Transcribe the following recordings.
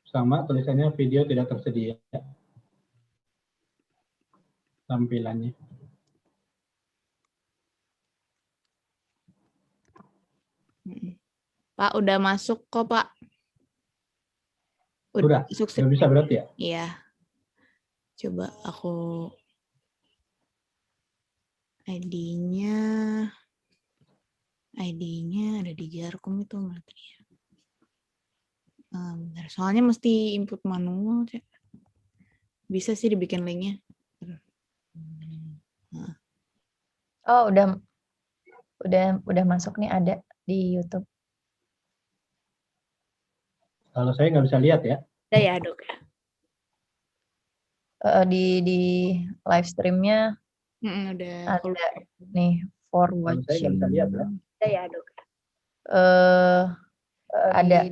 Sama tulisannya video tidak tersedia tampilannya. Pak, udah masuk kok, Pak. Udah bisa berarti ya? Iya. Coba aku ID-nya ada di Jarkom itu materinya. Bentar, soalnya mesti input manual. Bisa sih dibikin linknya. Oh, udah masuk nih, ada di YouTube. Kalau saya nggak bisa lihat ya. Udah ya, Dok. Di live streamnya udah ada nih for Kalau saya nggak watching. bisa lihat ya. Udah ya, Dok. Ada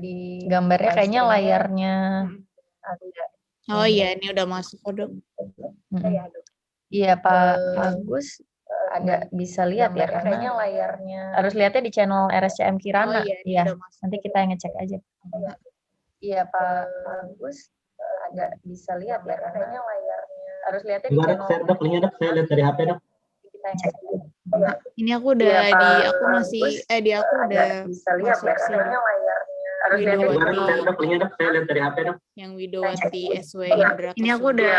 gambarnya kayaknya layarnya. Oh iya, ini udah masuk kok, Dok. Iya, Pak Agus nggak bisa lihat ya karena layarnya. Harus lihatnya di channel RSCM KIRANA. Oh, iya, ini Iya, udah masuk. nanti kita ngecek aja. Iya, Pak Agus nggak bisa lihat ya karena layarnya. Harus lihatnya di channel. Saya Dok, linknya Dok, saya lihat dari HP Dok. Kita ngecek. Ini aku udah aku udah bisa lihat ya karena layarnya. Harus lihatnya di channel. Dok, linknya Dok, saya lihat dari HP Dok. Yang Widowati SW Indra. Ini aku udah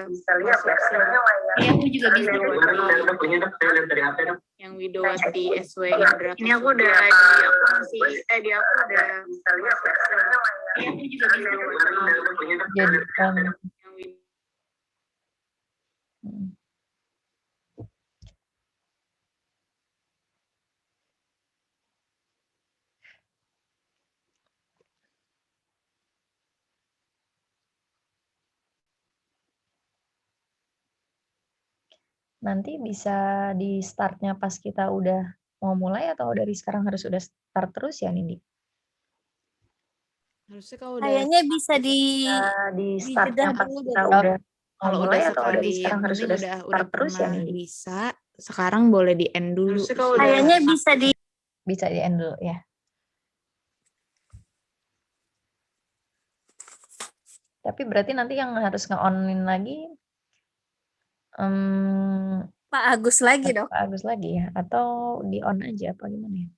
bisa lihat ya karena layarnya. Ini aku juga bisa Dok, linknya Dok, saya lihat dari HP Dok. yang Widowati SW Indra. Ini aku udah bisa lihat ya karena layarnya. Ini aku juga bisa Jadi nanti bisa di startnya pas kita udah mau mulai atau dari sekarang harus udah start terus ya, Nindi? Harusnya kalau udah Kayaknya bisa di startnya pas dulu kita deh. udah mau kalau mulai udah atau sekali dari sekarang harus udah start terus ya, pernah Nindi? bisa, sekarang boleh di end dulu. Kayaknya bisa di Bisa di end dulu ya. Tapi berarti nanti yang harus nge-on-in lagi Pak Agus lagi dong. Pak Agus lagi ya? Atau di-on aja apa gimana ya?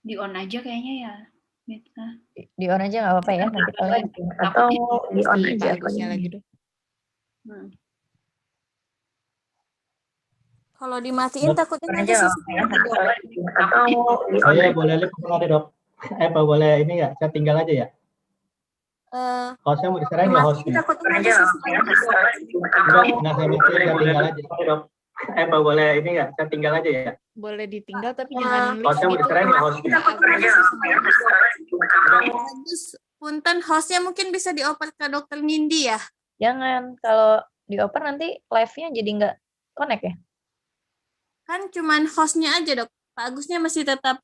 Di-on aja kayaknya ya. Di-on aja nggak apa-apa ya? Nanti kalian atau di-on aja apa Agusnya gimana? lagi dong. Kalau dimatiin takutnya Di-on nanti aja nggak sisi apa-apa ya? Nanti kalian atau di-on Saya aja. boleh lihat nanti Dok. Apa boleh ini ya? Saya tinggal aja ya. Hostnya mau diserahin nggak hostnya? Takutnya nanti sisi Nggak sama saya tinggal aja. Dok. Apa boleh ini ya? Saya tinggal aja ya. Boleh ditinggal tapi jangan list Hostnya mau gitu. diserahin nggak hostnya? Agus, punten hostnya mungkin bisa dioper ke dokter Nindi ya. Jangan, kalau dioper nanti live-nya jadi nggak connect ya? Kan cuman hostnya aja dok. Pak Agusnya masih tetap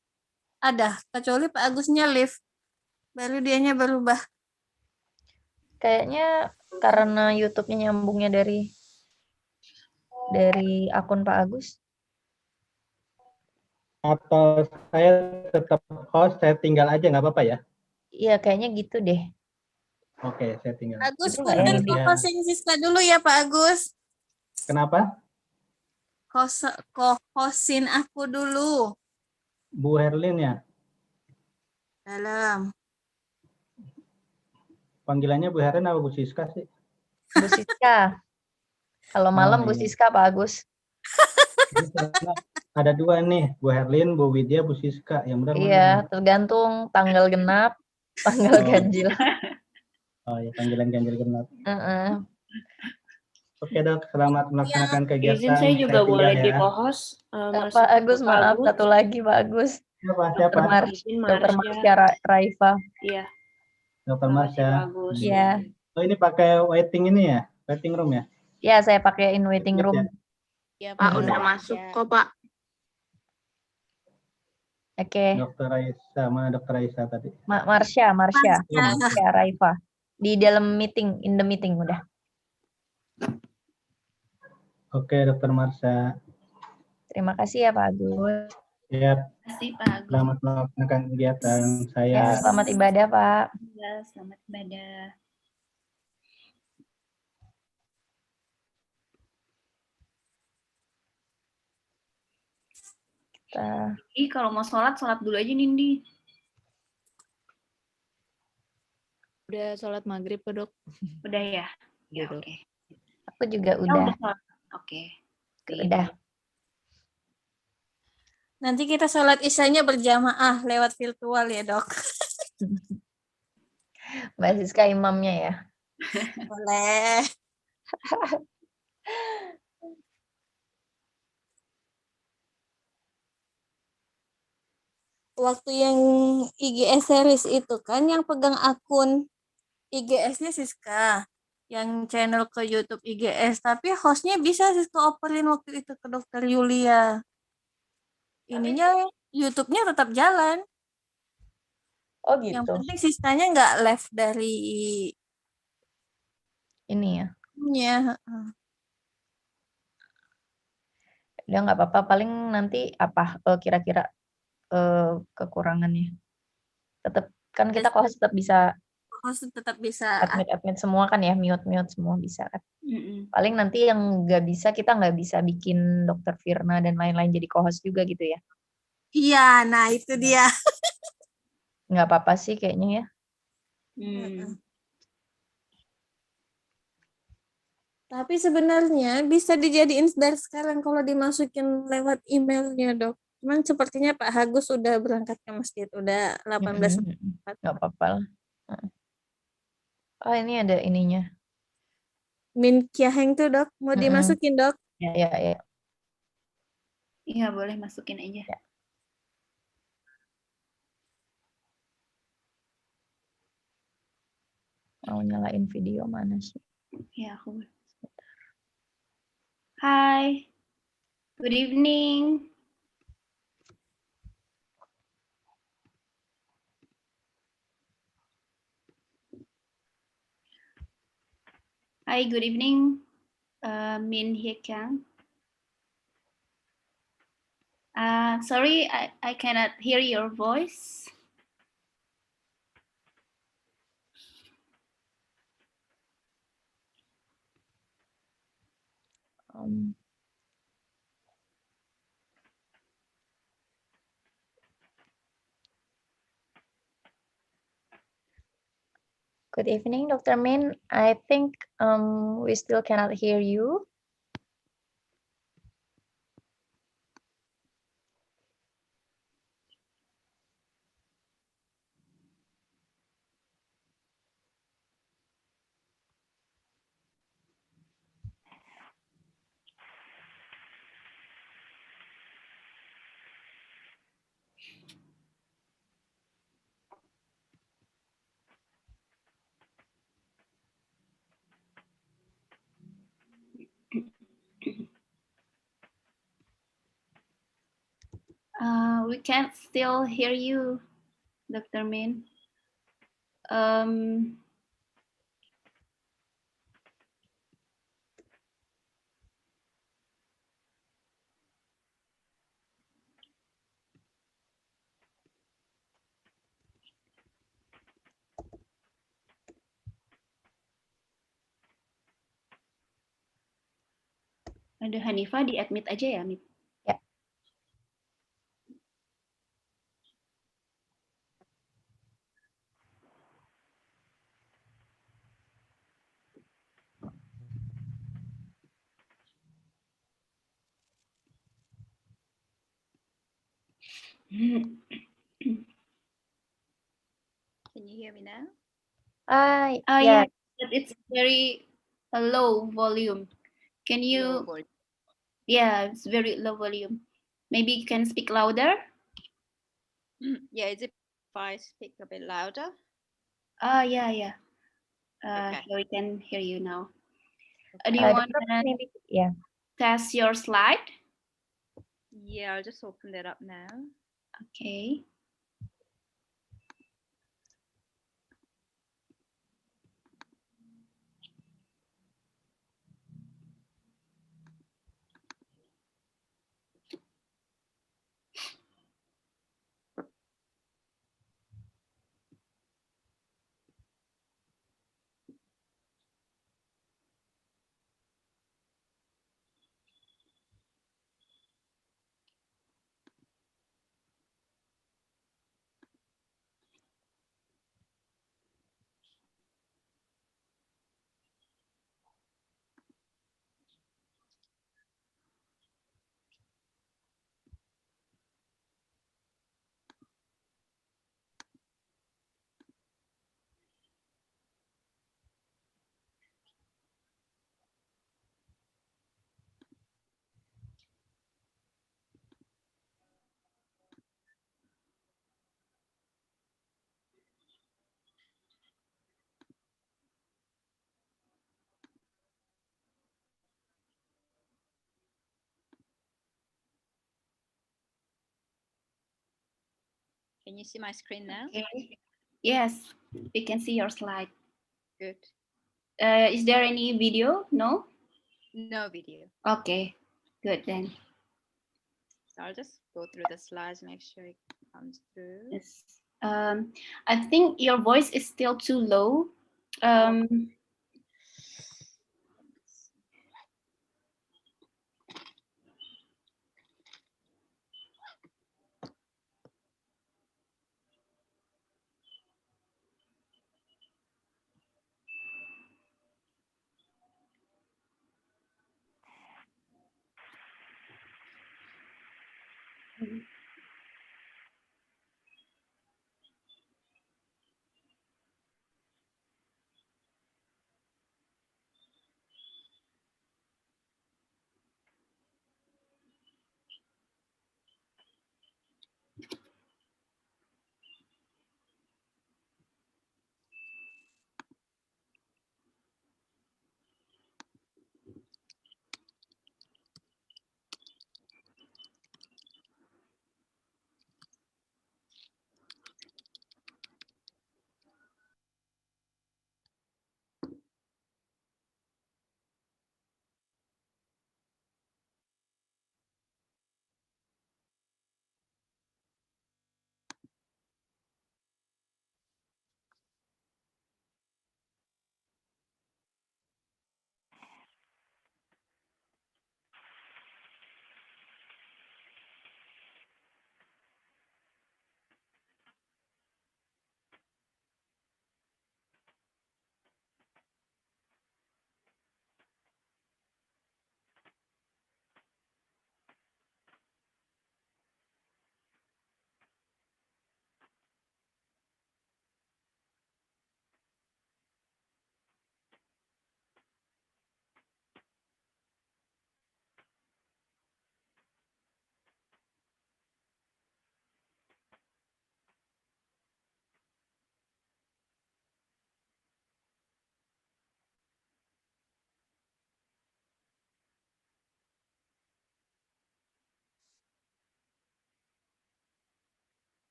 ada. Kecuali Pak Agusnya live. Baru dianya berubah. Kayaknya karena YouTube-nya nyambungnya dari akun Pak Agus. Atau saya tetap host, saya tinggal aja nggak apa-apa ya? Iya, kayaknya gitu deh. Oke, saya tinggal. Agus, Itu nggak ya, punten Nindi? hosting Siska dulu ya Pak Agus. Kenapa? Hostin aku dulu. Bu Herlin ya? Dalam. Panggilannya Bu Herlin apa Bu Siska sih? Bu Siska. Kalau malam Bu iya. Siska, Pak Agus. Ada dua nih, Bu Herlin, Bu Widya, Bu Siska. Yang benar Iya, mana? tergantung tanggal genap, tanggal ganjil. Oh ya, panggilan ganjil genap. Heeh. Oke Dok, selamat melaksanakan kegiatan. Izin saya juga tinggal boleh ya. di co-host. Pak Agus, maaf, satu lagi Pak Agus. Siapa? Dr. Marsha Raifa. Iya. Dr. Marsha. Bagus. Iya. Oh, ini pakai waiting ini ya? Waiting room ya? Ya, saya pakaiin waiting Lihat room. ya. Ya, Pak, udah masuk kok, Pak. Oke. Dokter Raisa, mana Dokter Raisa tadi? Marsha Marsha. Raifa. Di dalam meeting, in the meeting udah. Oke, Dokter Marsha. Terima kasih ya Pak Agus. Ya, Terima kasih Pak Agus. selamat melaksanakan kegiatan saya. Ya, selamat ibadah Pak. Ya, selamat ibadah. Ih, kalau mau sholat dulu aja Nindi. Udah sholat maghrib kok, Dok. Udah ya? Ya, Udah, Dok. oke. Aku juga Ya, udah. sholat. Oke. Udah. Nanti kita sholat isyanya berjamaah lewat virtual ya, Dok. Mbak Siska imamnya ya. Boleh. Waktu yang IGS series itu kan yang pegang akun IGS-nya Siska, yang channel ke YouTube IGS, tapi hostnya bisa Siska operin waktu itu ke Dokter Yulia. Ininya YouTube-nya tetap jalan. Oh gitu. Yang penting Siskanya nggak live dari Ini ya. ya. Udah nggak apa-apa. Paling nanti apa kira-kira kekurangannya. Tetap kan kita kalau tetap bisa Host tetap bisa admit semua kan ya, mute semua bisa kan. Paling nanti yang nggak bisa, kita nggak bisa bikin Dokter Firna dan lain-lain jadi co-host juga gitu ya. Iya, nah itu dia. Nggak apa-apa sih kayaknya ya. Tapi sebenarnya bisa dijadiin dari sekarang kalau dimasukin lewat emailnya, Dok. Cuman sepertinya Pak Agus sudah berangkat ke masjid, udah 18. Nggak apa-apa lah. Oh ini ada ininya. Min Kiaheng tuh, Dok. Mau dimasukin, Dok? Ya. Iya, boleh masukin aja. Ya. Mau nyalain video mana sih? Ya, aku. Hi. Good evening. Hi, good evening, Min Hye Kang. Sorry, I cannot hear your voice. Good evening, Dr. Min. I think we still cannot hear you. We can't still hear you, Dr. Min. Ada Hanifah di admit aja ya, Mit? Ya. Can you hear me now? Yeah. It's very low volume. Can you? Yeah, it's very low volume. Maybe you can speak louder. Yeah, is it if I speak a bit louder? Yeah. So we can hear you now. Okay. Do you want to Yeah. test your slide? Yeah, I'll just open that up now. Okay. Can you see my screen now? Okay. Yes, we can see your slide. Good. Is there any video? No? No video. Okay, good then. So I'll just go through the slides, make sure it comes through. Yes. I think your voice is still too low.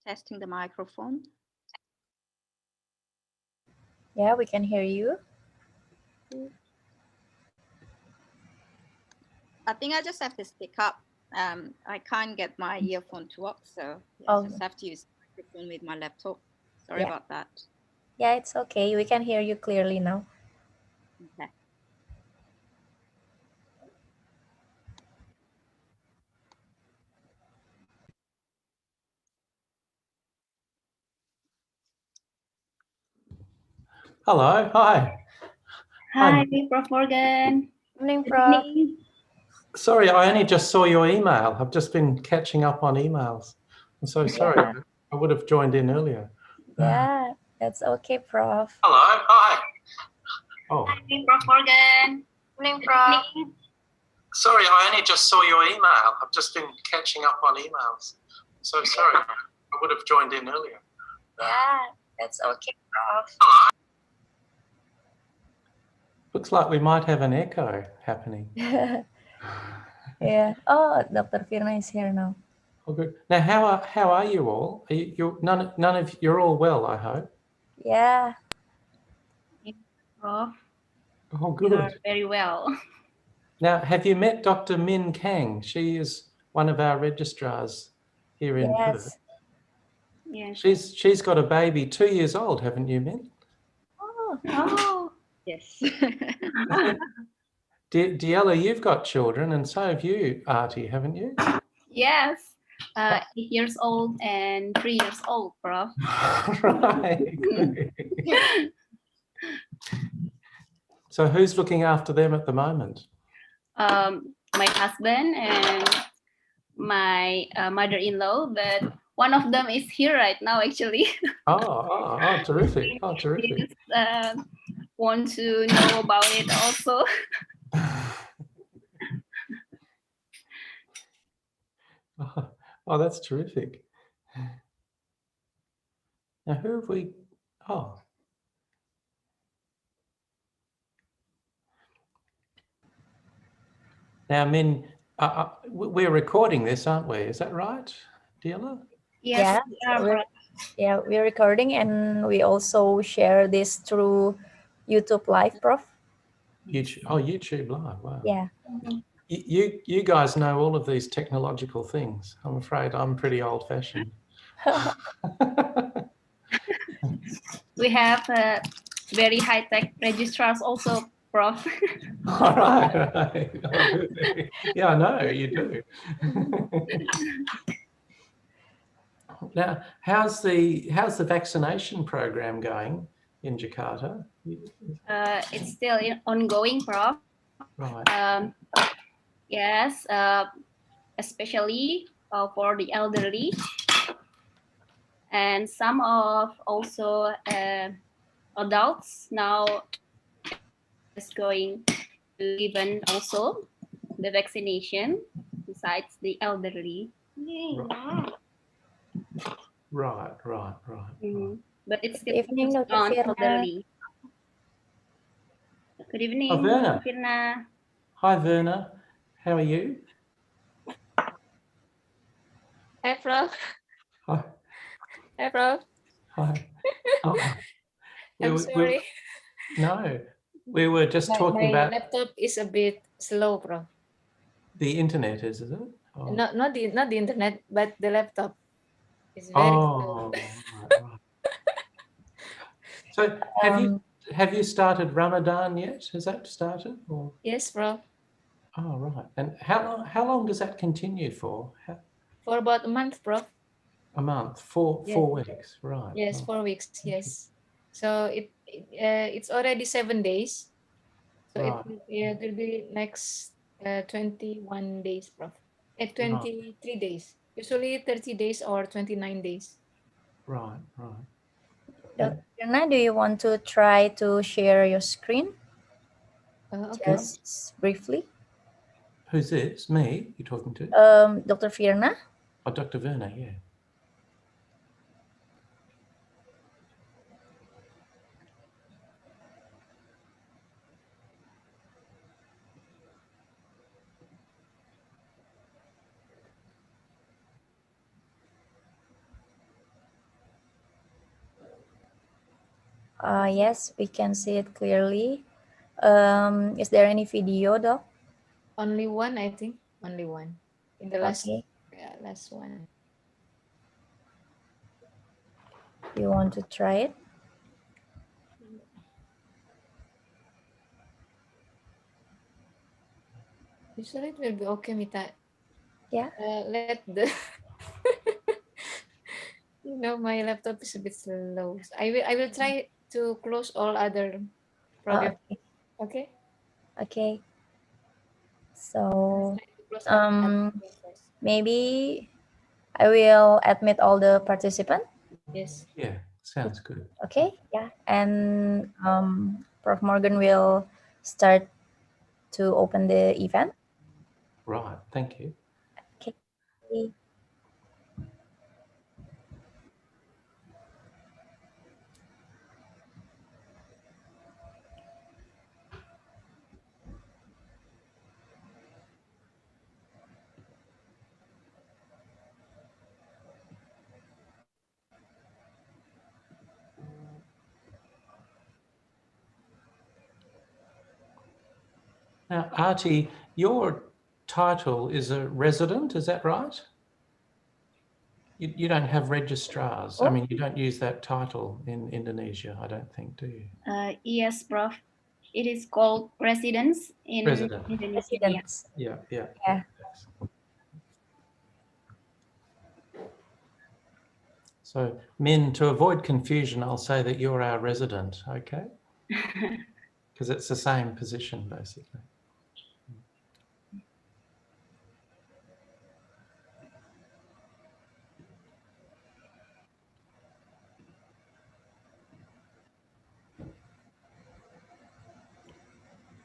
Testing the microphone. Yeah, we can hear you. I think I just have to speak up. I can't get my earphone to work, so I just have to use the microphone with my laptop. Sorry about that. Yeah, it's okay. We can hear you clearly now. Okay. Hello, hi. Hi, Prof. Morgan. Morning, Prof. Sorry, I only just saw your email. I've just been catching up on emails. I'm so sorry. Yeah. I would have joined in earlier. Yeah, that's okay, Prof. Hello, hi. Oh. Hi, Prof. Morgan. Morning, Prof. Sorry, I only just saw your email. I've just been catching up on emails. I'm so sorry. I would have joined in earlier. Yeah, that's okay, Prof. Hello. Looks like we might have an echo happening. Yeah. Oh, Dr. Firna is here now. Oh, good. Now, how are you all? Are you're all well, I hope. Yeah. Prof. Oh, You are good. very well. Now, have you met Dr. Min Kang? She is one of our registrars here in Perth. Yes. She's got a baby 2 years old, haven't you, Min? Oh. Yes. Diella, you've got children, and so have you, Artie, haven't you? Yes. 8 years old and 3 years old, Prof. Right. So who's looking after them at the moment? My husband and my mother-in-law, but one of them is here right now, actually. Oh, terrific. Oh, terrific. Want to know about it also. Oh, that's terrific. Now, who have we? Oh. Now, Min, we're recording this, aren't we? Is that right, Diella? Yes. Yeah, we're recording, and we also share this through YouTube Live, Prof. YouTube. Oh, YouTube Live. Wow. Yeah. You guys know all of these technological things. I'm afraid I'm pretty old-fashioned. We have very high-tech registrars also, Prof. All right. Yeah, I know you do. Now, how's the vaccination program going in Jakarta? It's still ongoing, Prof. Right. Yes, especially for the elderly, and some of also adults now is going to given also the vaccination besides the elderly. Right. But it's still Good evening, Dr. on Firna. elderly. Good evening, Verna. Firna. Hi, Verna. How are you? Hi, Prof. Hi. Hi, Prof. Hi. Oh, I'm sorry. no, we were just talking My about laptop is a bit slow, Prof. the internet, is it? Oh. Not the internet, but the laptop is very slow. Right. So have you started Ramadan yet? Has that started? Or? Yes, Prof. Oh, right. And how long does that continue for? For about a month, Prof. A month, four weeks, right? Yes, 4 weeks. Yes. So it's already 7 days. So right. it will be next 21 days, Prof. 23 days. Usually 30 days or 29 days. Right. Dr. Firna, do you want to try to share your screen? Okay. Just briefly. Who's this? Me? You're talking to? Dr. Firna. Oh, Dr. Verna, yeah. Yes, we can see it clearly. Is there any video, Doc? Only one, I think. Only one. In the last, last one. You want to try it? Usually it will be okay, Mita. Yeah. Let the my laptop is a bit slow. I will try to close all other programs. Okay. Okay. So maybe I will admit all the participants. Yes. Yeah, sounds good. Okay. Yeah. And Prof. Morgan will start to open the event. Right. Thank you. Okay. Now, Artie, your title is a resident, is that right? You don't have registrars. I mean, you don't use that title in Indonesia, I don't think, do you? Yes, Prof. It is called residence in Indonesia. Yeah. So, Min, to avoid confusion, I'll say that you're our resident, okay? Because it's the same position, basically.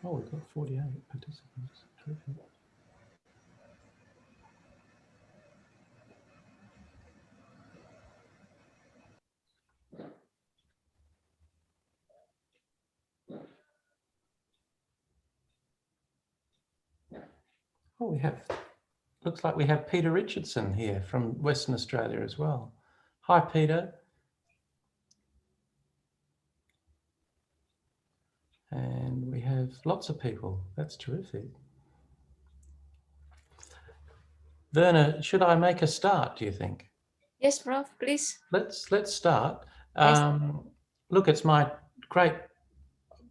Oh, we've got 48 participants. Terrific. Oh, looks like we have Peter Richardson here from Western Australia as well. Hi, Peter. And we have lots of people. That's terrific. Verna, should I make a start, do you think? Yes, Prof, please. Let's start. Yes. Look, it's my great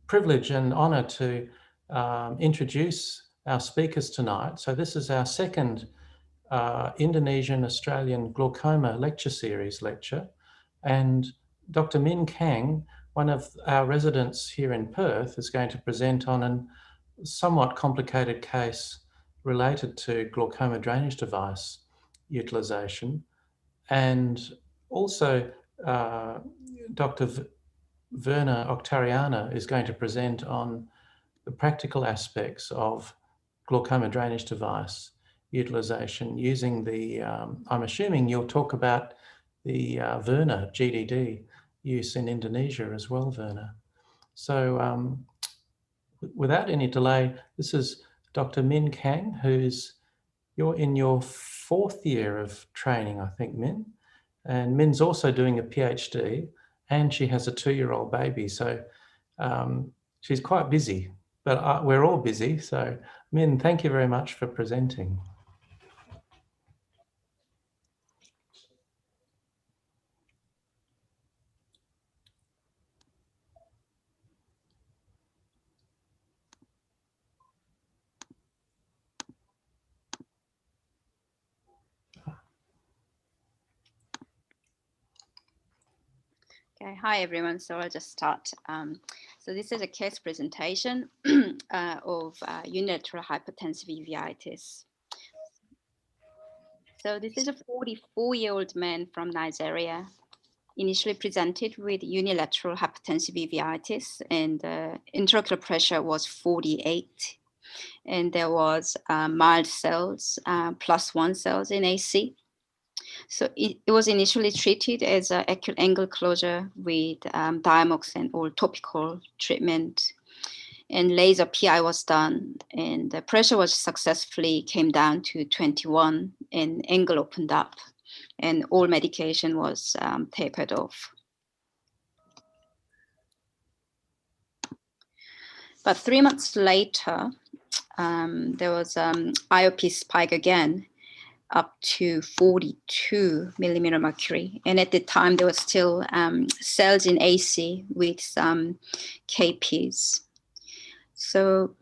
privilege and honour to introduce our speakers tonight. So this is our second Indonesian Australian Glaucoma Lecture Series lecture. And Dr. Min Kang one of our residents here in Perth is going to present on a somewhat complicated case related to glaucoma drainage device utilisation. And also Dr. Verna Octariana is going to present on the practical aspects of glaucoma drainage device utilisation using the, I'm assuming you'll talk about the Verna GDD use in Indonesia as well, Verna. So without any delay, this is Dr. Min Kang, you're in your 4th year of training, I think, Min. And Min's also doing a PhD and she has a 2-year-old baby. So she's quite busy, but we're all busy. So Min, thank you very much for presenting. Okay, hi everyone. So I'll just start. So this is a case presentation of unilateral hypertensive uveitis. So this is a 44-year-old man from Nigeria, initially presented with unilateral hypertensive uveitis, and intraocular pressure was 48, and there was mild cells, +1 cells in AC. So it was initially treated as an acute angle closure with Diamox and all topical treatment, and laser PI was done, and the pressure was successfully came down to 21, and angle opened up, and all medication was tapered off. But 3 months later, there was IOP spike again, up to 42 millimeter mercury. And at the time, there was still cells in AC with some KPs. So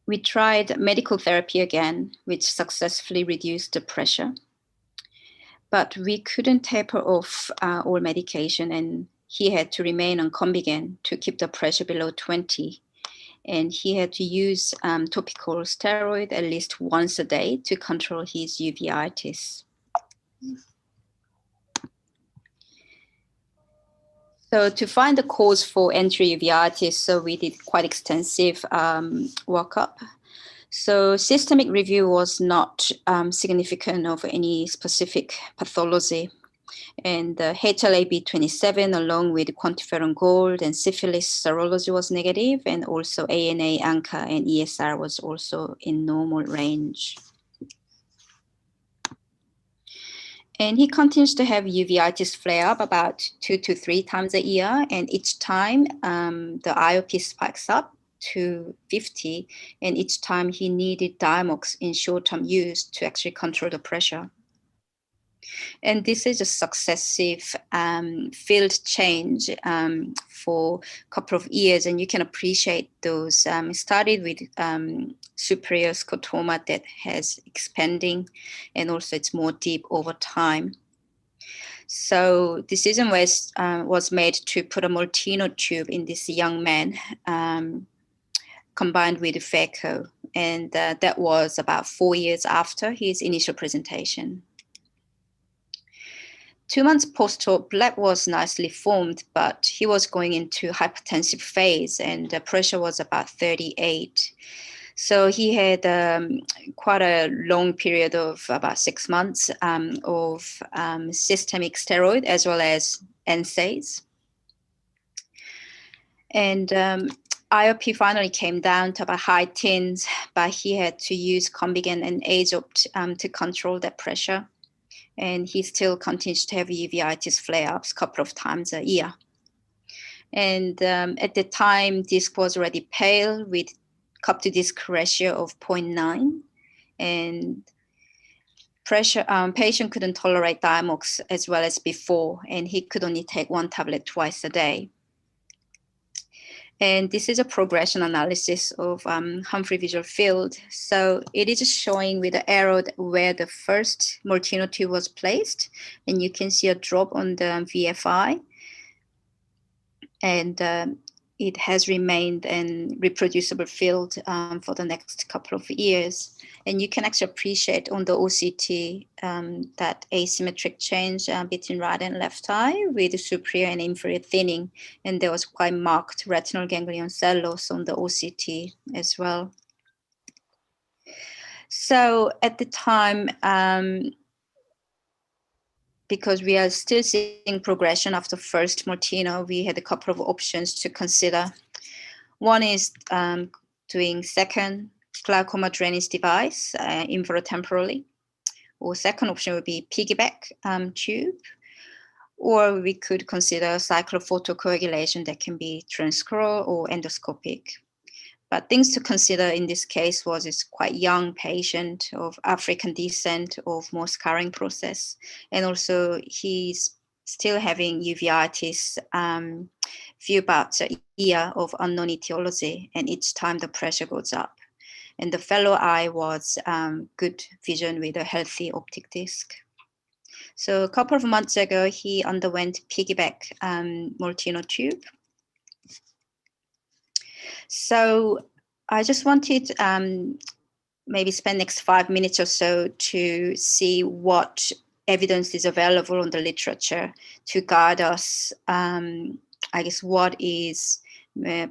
we tried medical therapy again, which successfully reduced the pressure. But we couldn't taper off all medication, and he had to remain on Combigan to keep the pressure below 20. And he had to use topical steroid at least once a day to control his uveitis. So to find the cause for anti-uveitis, so we did quite extensive workup. So systemic review was not significant of any specific pathology. And the HLA-B27 along with quantiferon gold and syphilis serology was negative, and also ANA, ANCA, and ESR was also in normal range. And he continues to have uveitis flare up about 2 to 3 times a year, and each time the IOP spikes up to 50, and each time he needed Diamox in short-term use to actually control the pressure. And this is a successive field change for a couple of years, and you can appreciate those. Started with superior scotoma that has expanding, and also it's more deep over time. So decision was made to put a Molteno tube in this young man, combined with phaco, and that was about 4 years after his initial presentation. 2 months post-op, bleb was nicely formed, but he was going into hypertensive phase, and the pressure was about 38. So he had quite a long period of about 6 months of systemic steroid as well as NSAIDs. And IOP finally came down to about high teens, but he had to use Combigan and Azopt to control that pressure. And he still continues to have uveitis flare-ups a couple of times a year. And at the time, disc was already pale with cup to disc ratio of 0.9. And pressure, patient couldn't tolerate Diamox as well as before, and he could only take 1 tablet twice a day. And this is a progression analysis of Humphrey visual field. So it is showing with the arrow where the first Molteno tube was placed, and you can see a drop on the VFI. and it has remained a reproducible field for the next couple of years. And you can actually appreciate on the OCT that asymmetric change between right and left eye with superior and inferior thinning. And there was quite marked retinal ganglion cell loss on the OCT as well. So at the time, because we are still seeing progression after first Martino, we had a couple of options to consider. One is doing second glaucoma drainage device inferotemporally, or second option would be piggyback tube, or we could consider cyclophotocoagulation that can be transcral or endoscopic. But things to consider in this case was it's quite young patient of African descent of more scarring process. And also he's still having uveitis, few about a year of unknown etiology, and each time the pressure goes up. And the fellow eye was good vision with a healthy optic disc. So a couple of months ago, he underwent piggyback Molteno tube. So I just wanted maybe spend next 5 minutes or so to see what evidence is available on the literature to guide us, I guess, what is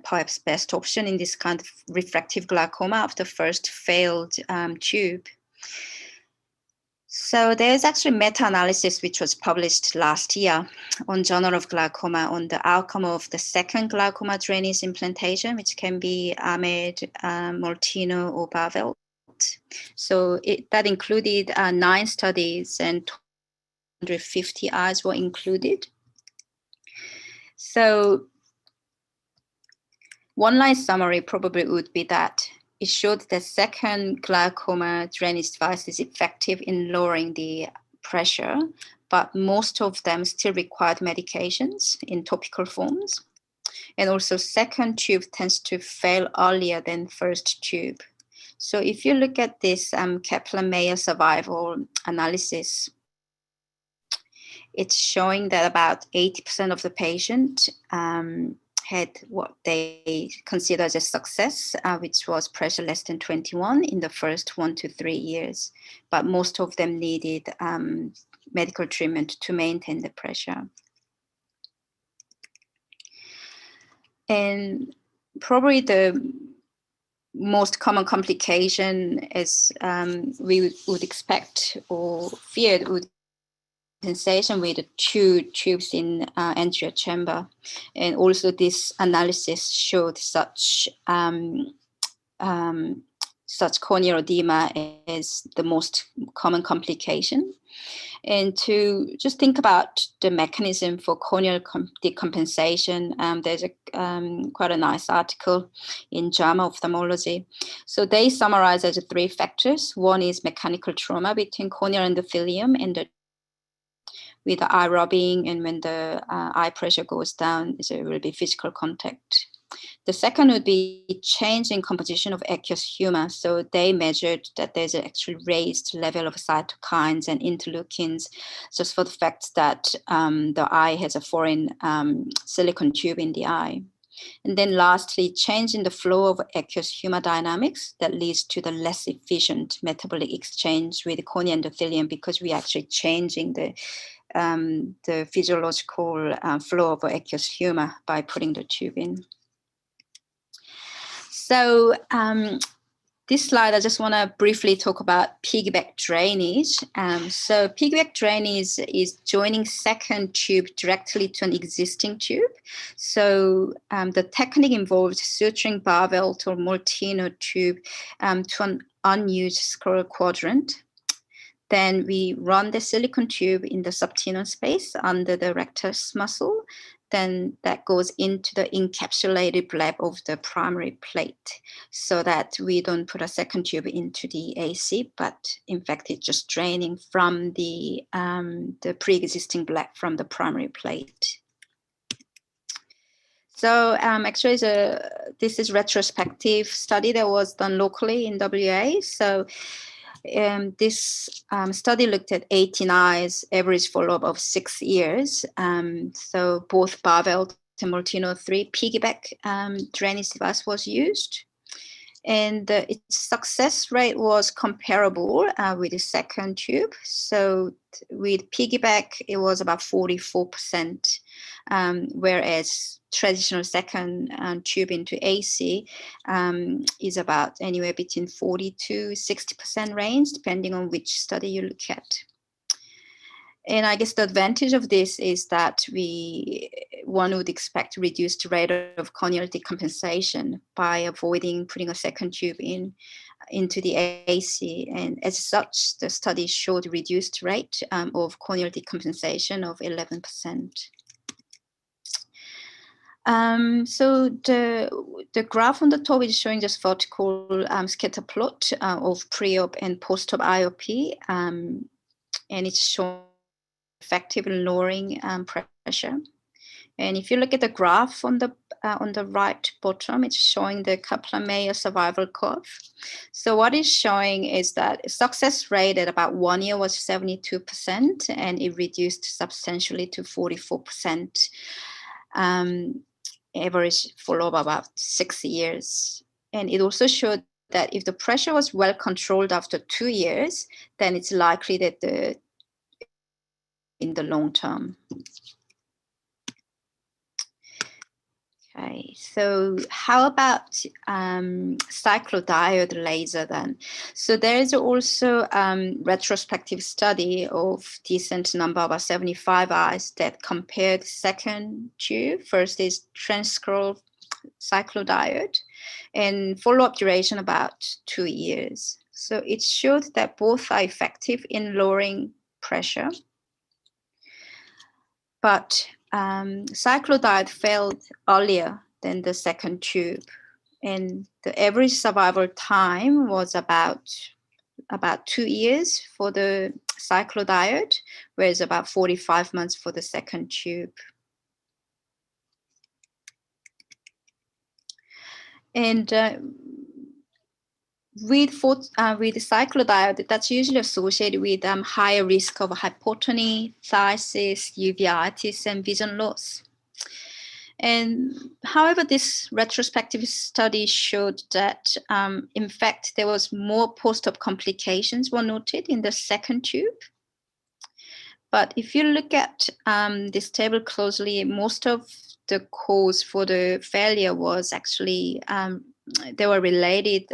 perhaps best option in this kind of refractive glaucoma after first failed tube. So there's actually meta-analysis which was published last year on Journal of Glaucoma on the outcome of the second glaucoma drainage implantation, which can be Ahmed, Molteno, or Bavelt. So that included 9 studies and 250 eyes were included. So one-line summary probably would be that it showed that second glaucoma drainage device is effective in lowering the pressure, but most of them still required medications in topical forms. And also second tube tends to fail earlier than first tube. So if you look at this Kaplan-Meier survival analysis, it's showing that about 80% of the patient had what they consider as a success, which was pressure less than 21 in the first 1 to 3 years. But most of them needed medical treatment to maintain the pressure. And probably the most common complication, as we would expect or feared, would sensation with the 2 tubes in anterior chamber. And also this analysis showed such corneal edema as the most common complication. And to just think about the mechanism for corneal decompensation, there's quite a nice article in JAMA Ophthalmology. So they summarize as 3 factors. One is mechanical trauma between corneal endothelium and with the eye rubbing, and when the eye pressure goes down, there will be physical contact. The second would be change in composition of aqueous humor. So they measured that there's an actually raised level of cytokines and interleukins, just for the fact that the eye has a foreign silicon tube in the eye. And then lastly, change in the flow of aqueous humor dynamics that leads to the less efficient metabolic exchange with the corneal endothelium, because we're actually changing the physiological flow of aqueous humor by putting the tube in. So this slide, I just want to briefly talk about piggyback drainage. So piggyback drainage is joining second tube directly to an existing tube. So the technique involves suturing Bavelt or Molteno tube to an unused scroll quadrant. Then we run the silicone tube in the subtenon space under the rectus muscle. Then that goes into the encapsulated bleb of the primary plate, so that we don't put a second tube into the AC, but in fact it's just draining from the pre-existing bleb from the primary plate. So actually this is retrospective study that was done locally in WA. So this study looked at 18 eyes, average follow-up of 6 years. So both Bavelt Temoltino 3 piggyback drainage device was used. And its success rate was comparable with the second tube. So with piggyback, it was about 44%, whereas traditional second tube into AC is about anywhere between 40 to 60% range, depending on which study you look at. And I guess the advantage of this is that one would expect reduced rate of corneal decompensation by avoiding putting a second tube into the AC. And as such, the study showed reduced rate of corneal decompensation of 11%. So the graph on the top is showing just vertical scatter plot of pre-op and post-op IOP, and it's showing effective in lowering pressure. And if you look at the graph on the right bottom, it's showing the Kaplan-Meier survival curve. So what it's showing is that success rate at about 1 year was 72%, and it reduced substantially to 44%. Average follow-up about 6 years. And it also showed that if the pressure was well controlled after 2 years, then it's likely that in the long term. Okay, so how about cyclodiode laser then? So there is also retrospective study of decent number, about 75 eyes, that compared second tube. First is transcranial cyclodiode, and follow-up duration about 2 years. So it showed that both are effective in lowering pressure, but cyclodiode failed earlier than the second tube, and the average survival time was about 2 years for the cyclodiode, whereas about 45 months for the second tube. And with cyclodiode, that's usually associated with higher risk of hypotony, phthisis, uveitis, and vision loss. And however, this retrospective study showed that, in fact, there was more post-op complications were noted in the second tube. But if you look at this table closely, most of the cause for the failure was actually they were related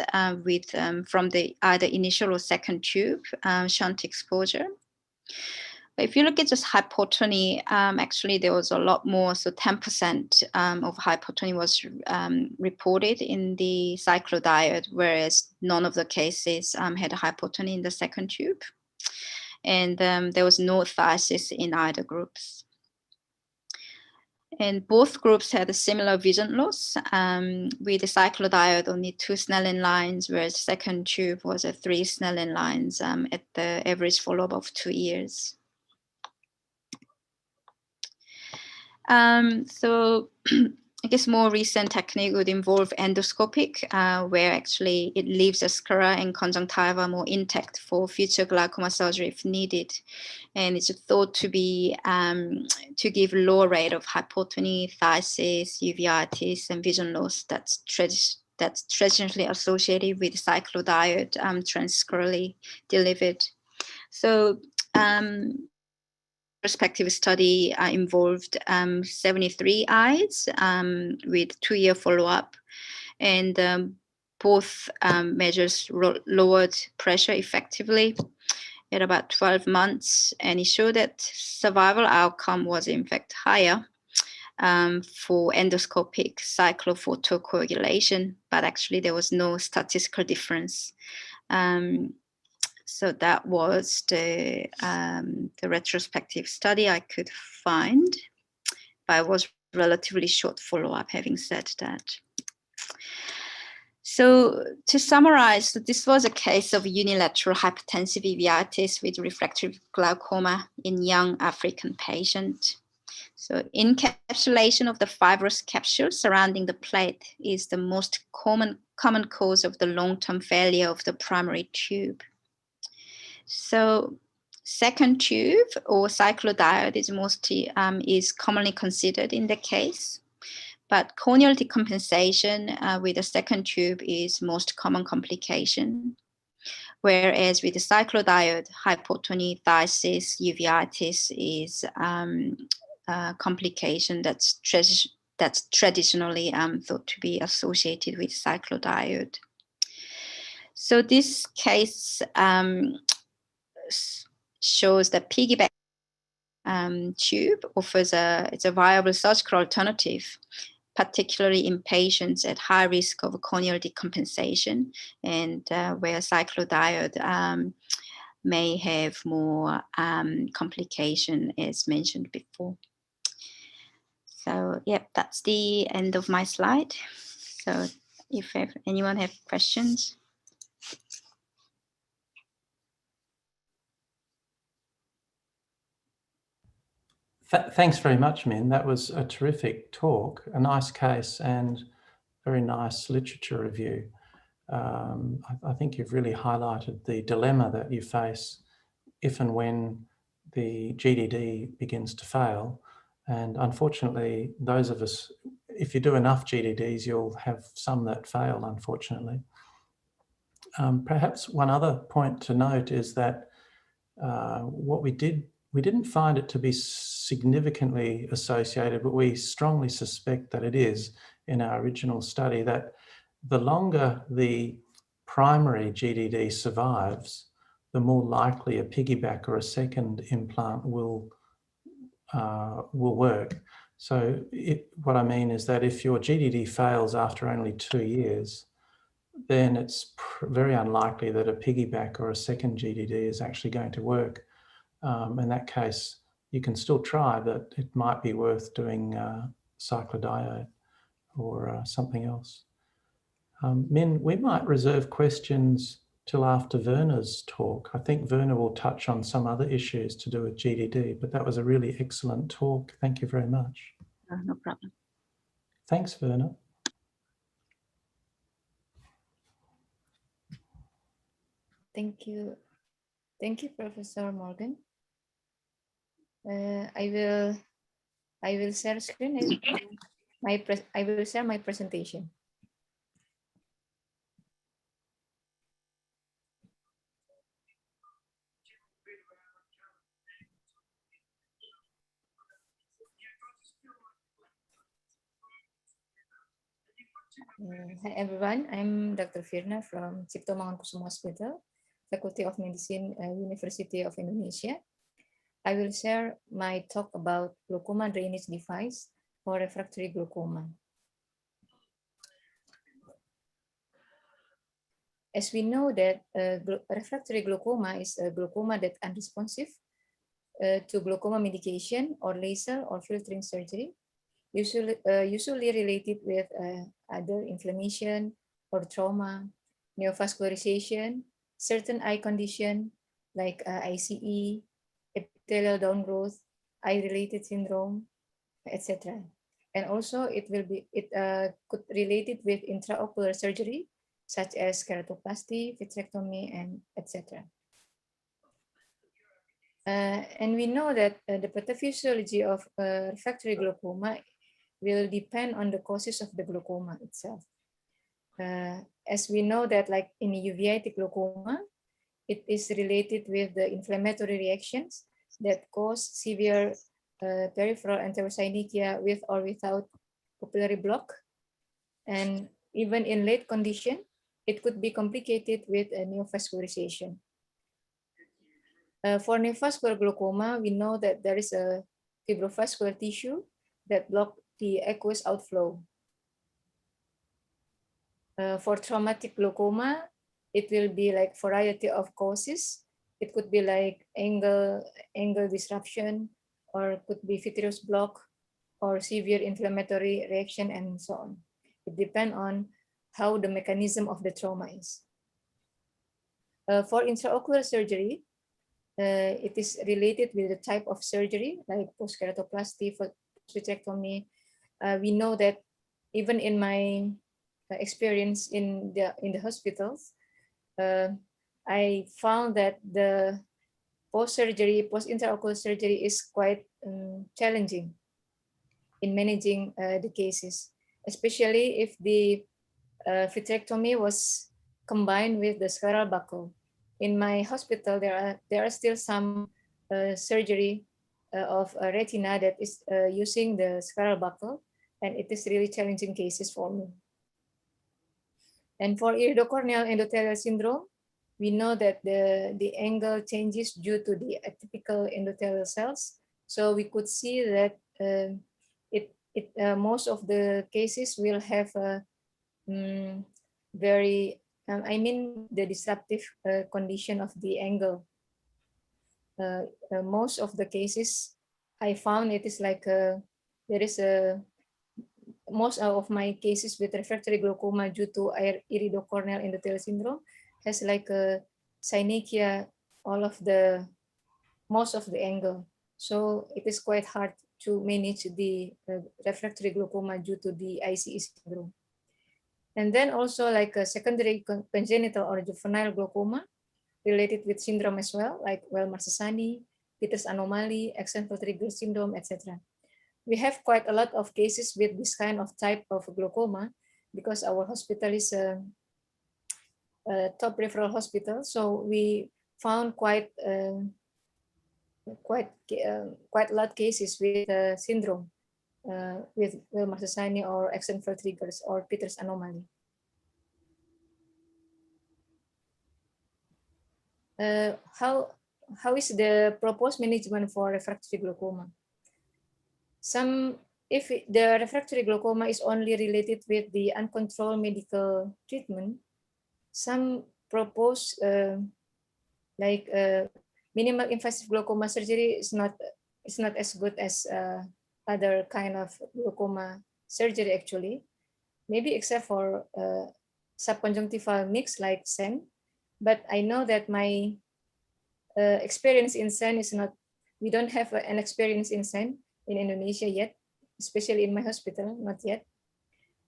with from the either initial or second tube shunt exposure. But if you look at just hypotony, actually there was a lot more. So 10% of hypotony was reported in the cyclodiode, whereas none of the cases had hypotony in the second tube. And there was no phthisis in either groups. And both groups had a similar vision loss, with the cyclodiode only 2 Snellen lines, whereas the second tube was 3 Snellen lines at the average follow-up of 2 years. So I guess more recent technique would involve endoscopic, where actually it leaves the sclera and conjunctiva more intact for future glaucoma surgery if needed. And it's thought to be to give lower rate of hypotony, phthisis, uveitis, and vision loss that's traditionally associated with cyclodiode transcranially delivered. So prospective study involved 73 eyes with 2-year follow-up, and both measures lowered pressure effectively at about 12 months, and it showed that survival outcome was in fact higher for endoscopic cyclophotocoagulation, but actually there was no statistical difference. So that was the retrospective study I could find, but it was relatively short follow-up, having said that. So to summarize, this was a case of unilateral hypertensive uveitis with refractory glaucoma in young African patient. So encapsulation of the fibrous capsule surrounding the plate is the most common cause of the long-term failure of the primary tube. So second tube or cyclodiode is commonly considered in the case. but corneal decompensation with the second tube is most common complication. Whereas with the cyclodiode, hypotony, diastasis, uveitis is a complication that's traditionally thought to be associated with cyclodiode. So this case shows that piggyback tube offers it's a viable surgical alternative, particularly in patients at high risk of corneal decompensation and where cyclodiode may have more complication as mentioned before. So, yep, that's the end of my slide. So if anyone have questions. Thanks very much, Min. That was a terrific talk, a nice case and very nice literature review. I think you've really highlighted the dilemma that you face if and when the GDD begins to fail. And unfortunately, those of us, if you do enough GDDs, you'll have some that fail, unfortunately. Perhaps one other point to note is that what we didn't find it to be significantly associated, but we strongly suspect that it is in our original study, that the longer the primary GDD survives, the more likely a piggyback or a second implant will work. So what I mean is that if your GDD fails after only 2 years, then it's very unlikely that a piggyback or a second GDD is actually going to work. In that case, you can still try, but it might be worth doing cyclodiode or something else. Min, we might reserve questions till after Werner's talk. I think Werner will touch on some other issues to do with GDD, but that was a really excellent talk. Thank you very much. No problem. Thanks, Werner. Thank you. Thank you, Professor Morgan. I will share screen. I will share my presentation. Hi everyone, I'm Dr. Firna from Cipto Mangunkusumo Hospital, Faculty of Medicine, University of Indonesia. I will share my talk about glaucoma drainage device for refractory glaucoma. As we know that refractory glaucoma is a glaucoma that unresponsive to glaucoma medication or laser or filtering surgery, usually related with other inflammation or trauma, neovascularization, certain eye condition like ICE, epithelial downgrowth, eye-related syndrome, etc. And also it could relate it with intraocular surgery such as keratoplasty, vitrectomy, and etc. And we know that the pathophysiology of refractory glaucoma will depend on the causes of the glaucoma itself. As we know that like in uveitic glaucoma, it is related with the inflammatory reactions that cause severe peripheral enterosynechia with or without pupillary block. And even in late condition, it could be complicated with a neovascularization. For neovascular glaucoma, we know that there is a fibrovascular tissue that blocks the aqueous outflow. For traumatic glaucoma, it will be like variety of causes. It could be like angle disruption, or could be vitreous block, or severe inflammatory reaction, and so on. It depends on how the mechanism of the trauma is. For intraocular surgery, it is related with the type of surgery, like post-keratoplasty, vitrectomy. We know that even in my experience in the hospitals, I found that the post-intraocular surgery is quite challenging in managing the cases. especially if the vitrectomy was combined with the scleral buckle. In my hospital, there are still some surgery of retina that is using the scleral buckle, and it is really challenging cases for me. And for iridocorneal endothelial syndrome, we know that the angle changes due to the atypical endothelial cells. So we could see that most of the cases will have a the disruptive condition of the angle. Most of the cases I found it is like most of my cases with refractory glaucoma due to iridocorneal endothelial syndrome has like a synechia most of the angle. So it is quite hard to manage the refractory glaucoma due to the ICE syndrome. And then also like a secondary congenital or juvenile glaucoma related with syndrome as well, like Well-Marsesani, Peters anomaly, Axenfeld-Rieger syndrome, etc. We have quite a lot of cases with this kind of type of glaucoma because our hospital is a top referral hospital. So we found quite a lot of cases with syndrome with Well-Marsesani or Axenfeld-Rieger or Peters anomaly. How is the proposed management for refractory glaucoma? If the refractory glaucoma is only related with the uncontrolled medical treatment, some propose minimal invasive glaucoma surgery is not as good as other kind of glaucoma surgery actually, maybe except for subconjunctival mix like SEN. But I know that my experience in SEN is not, we don't have an experience in SEN in Indonesia yet, especially in my hospital, not yet.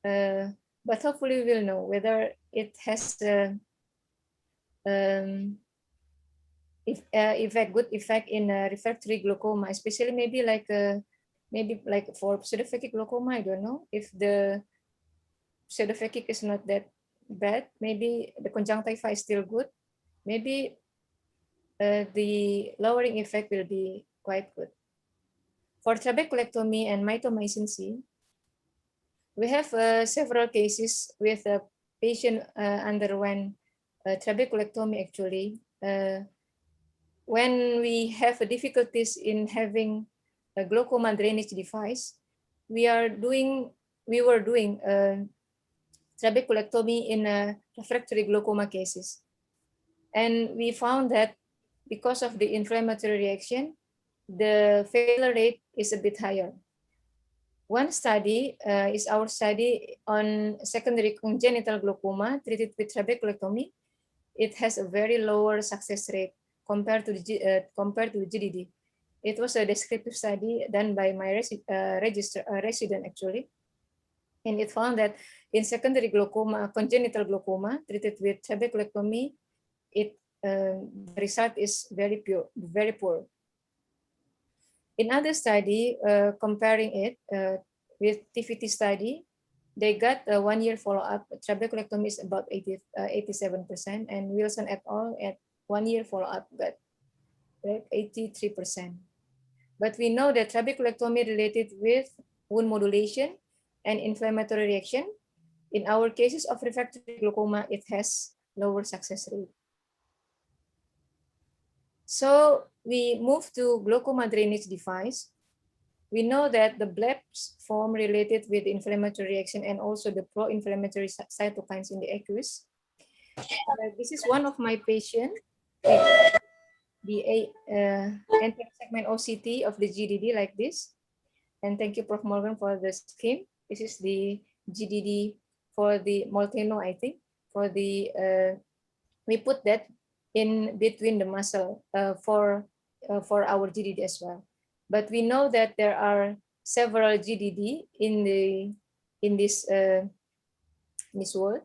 But hopefully we will know whether it has good effect in refractory glaucoma, especially maybe like for pseudophakic glaucoma. I don't know if the pseudophakic is not that bad. Maybe the conjunctiva is still good. Maybe the lowering effect will be quite good. For trabeculectomy and mitomycin C, we have several cases with a patient underwent trabeculectomy actually. When we have difficulties in having a glaucoma drainage device, we were doing trabeculectomy in refractory glaucoma cases. And we found that because of the inflammatory reaction, the failure rate is a bit higher. One study is our study on secondary congenital glaucoma treated with trabeculectomy. It has a very lower success rate compared to the GDD. It was a descriptive study done by my resident actually. And it found that in secondary glaucoma, congenital glaucoma treated with trabeculectomy, the result is very poor. In other study, comparing it with TVT study, they got a 1 year follow-up. Trabeculectomy is about 87%, and Wilson et al. At 1 year follow-up got 83%. But we know that trabeculectomy related with wound modulation and inflammatory reaction. In our cases of refractory glaucoma, it has lower success rate. So we move to glaucoma drainage device. We know that the BLEPs form related with inflammatory reaction and also the pro-inflammatory cytokines in the aqueous. This is one of my patients, the anterior segment OCT of the GDD like this. And thank you, Prof. Morgan, for the scheme. This is the GDD for the Molteno, I think. For the we put that in between the muscle for our GDD as well. But we know that there are several GDD in this world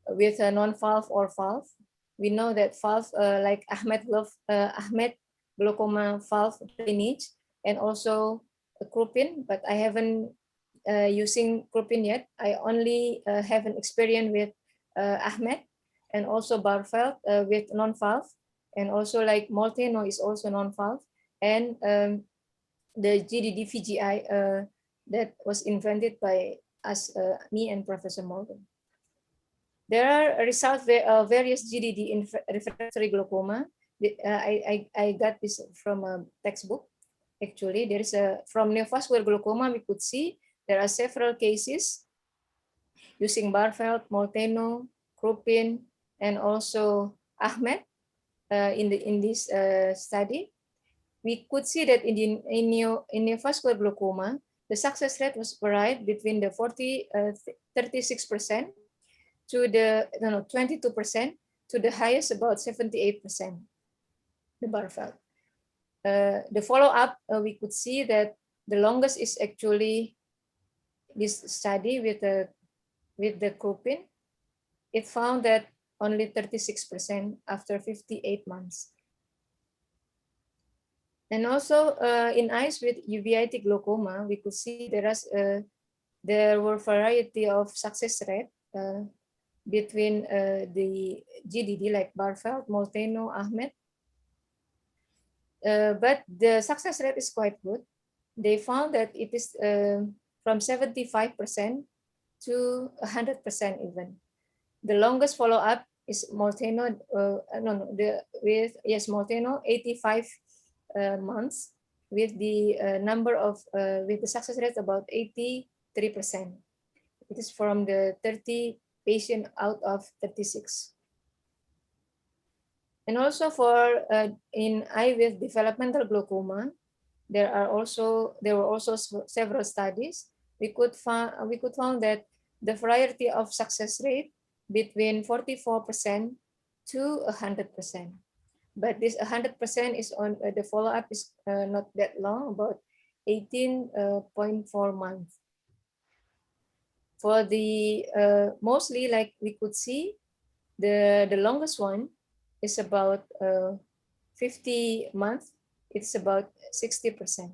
with a non-valve or valve. We know that valve like Ahmed glaucoma valve drainage and also Krupin, but I haven't using Krupin yet. I only have an experience with Ahmed and also Barfeld with non-valve, and also like Molteno is also non-valve, and the GDD VGI that was invented by us, me and Professor Morgan. There are results of various GDD in refractory glaucoma. I got this from a textbook. Actually, there is from neovascular glaucoma, we could see there are several cases using Barfeld, Molteno, Krupin, and also Ahmed in this study. We could see that in neovascular glaucoma, the success rate was varied between the 36% to the 22% to the highest about 78%. The Barfeld. The follow-up, we could see that the longest is actually this study with the Krupin. It found that only 36% after 58 months. And also in eyes with uveitic glaucoma, we could see there were variety of success rate between the GDD like Barfeld, Molteno, Ahmed. But the success rate is quite good. They found that it is from 75% to 100% even. The longest follow-up is Molteno, Molteno, 85 months with the with the success rate about 83%. It is from the 30 patient out of 36. And also for in eye with developmental glaucoma, there were also several studies. We could found that the variety of success rate between 44% to 100%. But this 100% is on the follow-up is not that long, about 18.4 months. For the mostly, like we could see, the longest one is about 50 months. It's about 60%.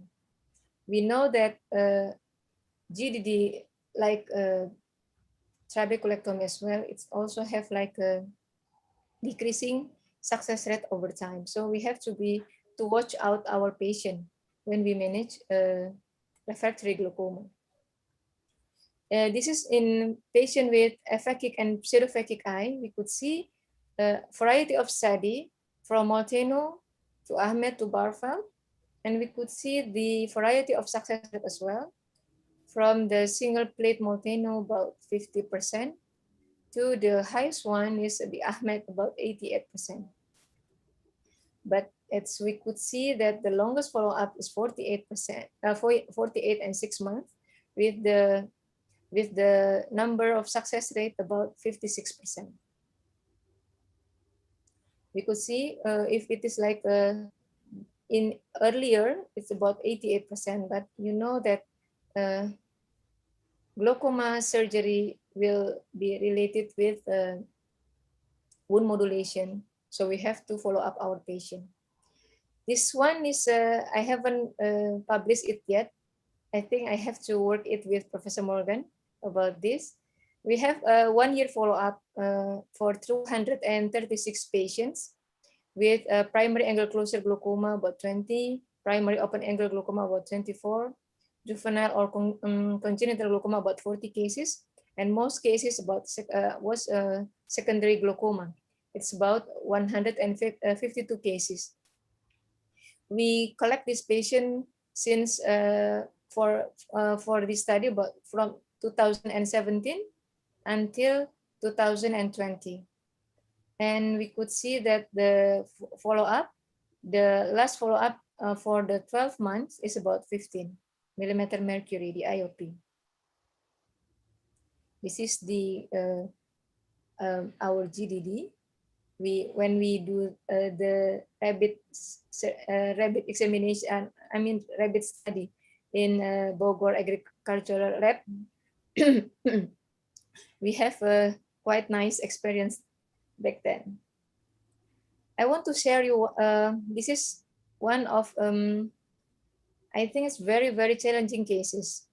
We know that GDD, like trabeculectomy as well, it's also have like a decreasing success rate over time. So we have to watch out our patient when we manage refractory glaucoma. This is in patient with aphakic and pseudophakic eye. We could see a variety of study from Molteno to Ahmed to Barfeld, and we could see the variety of success rate as well. From the single plate Molteno, about 50%, to the highest one is the Ahmed, about 88%. But as we could see that the longest follow-up is 48%, 48 and 6 months, with the number of success rate about 56%. We could see if it is like in earlier, it's about 88%, but you know that glaucoma surgery will be related with wound modulation. So we have to follow up our patient. This one is, I haven't published it yet. I think I have to work it with Professor Morgan about this. We have a 1 year follow-up for 236 patients with primary angle closure glaucoma about 20, primary open angle glaucoma about 24, juvenile or congenital glaucoma about 40 cases, and most cases about was secondary glaucoma. It's about 152 cases. We collect this patient since for this study, but from 2017 until 2020. And we could see that the follow-up, the last follow-up for the 12 months is about 15 millimeter mercury, the IOP. This is the our GDD. When we do the rabbit examination, rabbit study in Bogor Agricultural Lab, we have a quite nice experience back then. I want to share you, this is one of, I think it's very, very challenging cases.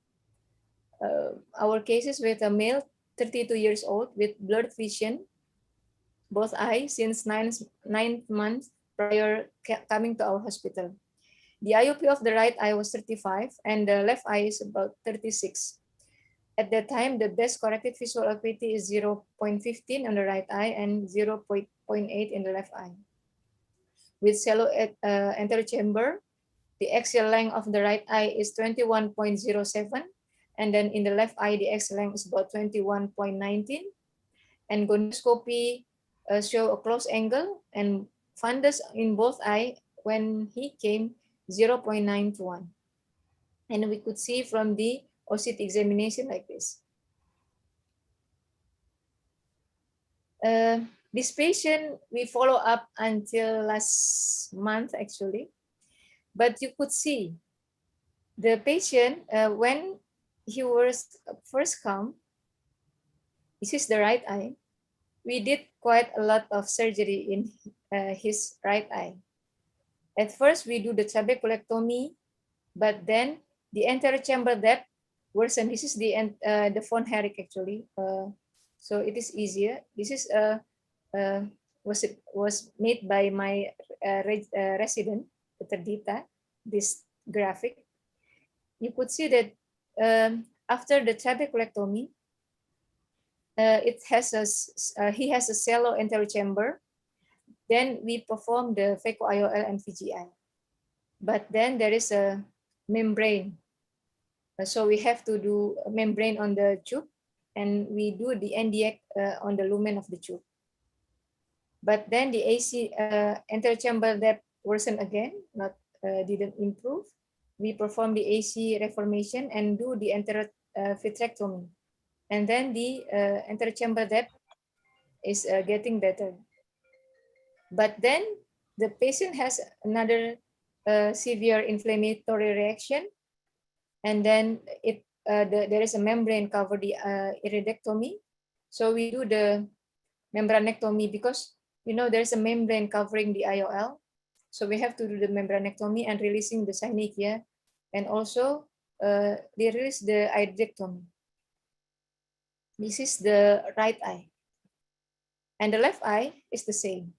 our cases with a male 32 years old with blurred vision, both eyes, since 9 months prior coming to our hospital. The IOP of the right eye was 35 and the left eye is about 36. At that time, the best corrected visual acuity is 0.15 on the right eye and 0.8 in the left eye. With shallow anterior chamber, the axial length of the right eye is 21.07, and then in the left eye, the axial length is about 21.19. And gonioscopy show a close angle, and fundus in both eye when he came 0.9 to 1. And we could see from the OCT examination like this. This patient we follow up until last month actually, but you could see the patient when he was first come, this is the right eye. We did quite a lot of surgery in his right eye. At first we do the trabeculectomy, but then the anterior chamber depth worsened. This is the von Herrick actually. So it is easier. This is was made by my resident, Dr. Dita, this graphic. You could see that after the trabeculectomy, it has he has a shallow anterior chamber. Then we perform the phaco-IOL and VGI. But then there is a membrane. So we have to do a membrane on the tube, and we do the NDX on the lumen of the tube. But then the AC anterior chamber depth worsened again, didn't improve. We perform the AC reformation and do the anterior vitrectomy. And then the anterior chamber depth is getting better. But then the patient has another severe inflammatory reaction, and then there is a membrane cover the iridectomy. So we do the membranectomy because there's a membrane covering the IOL. So we have to do the membranectomy and releasing the synechiae, and also they release the iridectomy. This is the right eye, and the left eye is the same.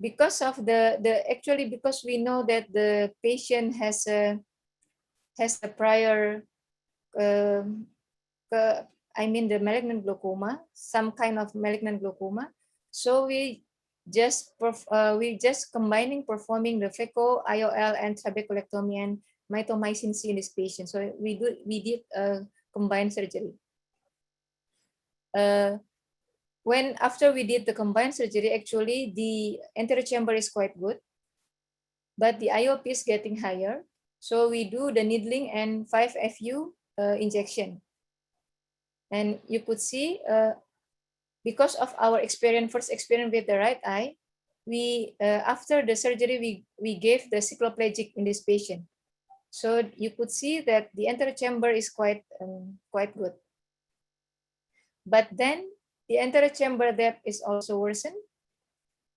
Because of actually because we know that the patient has a prior the malignant glaucoma, some kind of malignant glaucoma. So we just performing the phaco-IOL and trabeculectomy and mitomycin C in this patient. So we did combined surgery. When after we did the combined surgery, actually the anterior chamber is quite good, but the IOP is getting higher. So we do the needling and 5-FU injection. And you could see, because of our first experience with the right eye, we after the surgery, we gave the cycloplegic in this patient. So you could see that the anterior chamber is quite good. But then the anterior chamber depth is also worsened.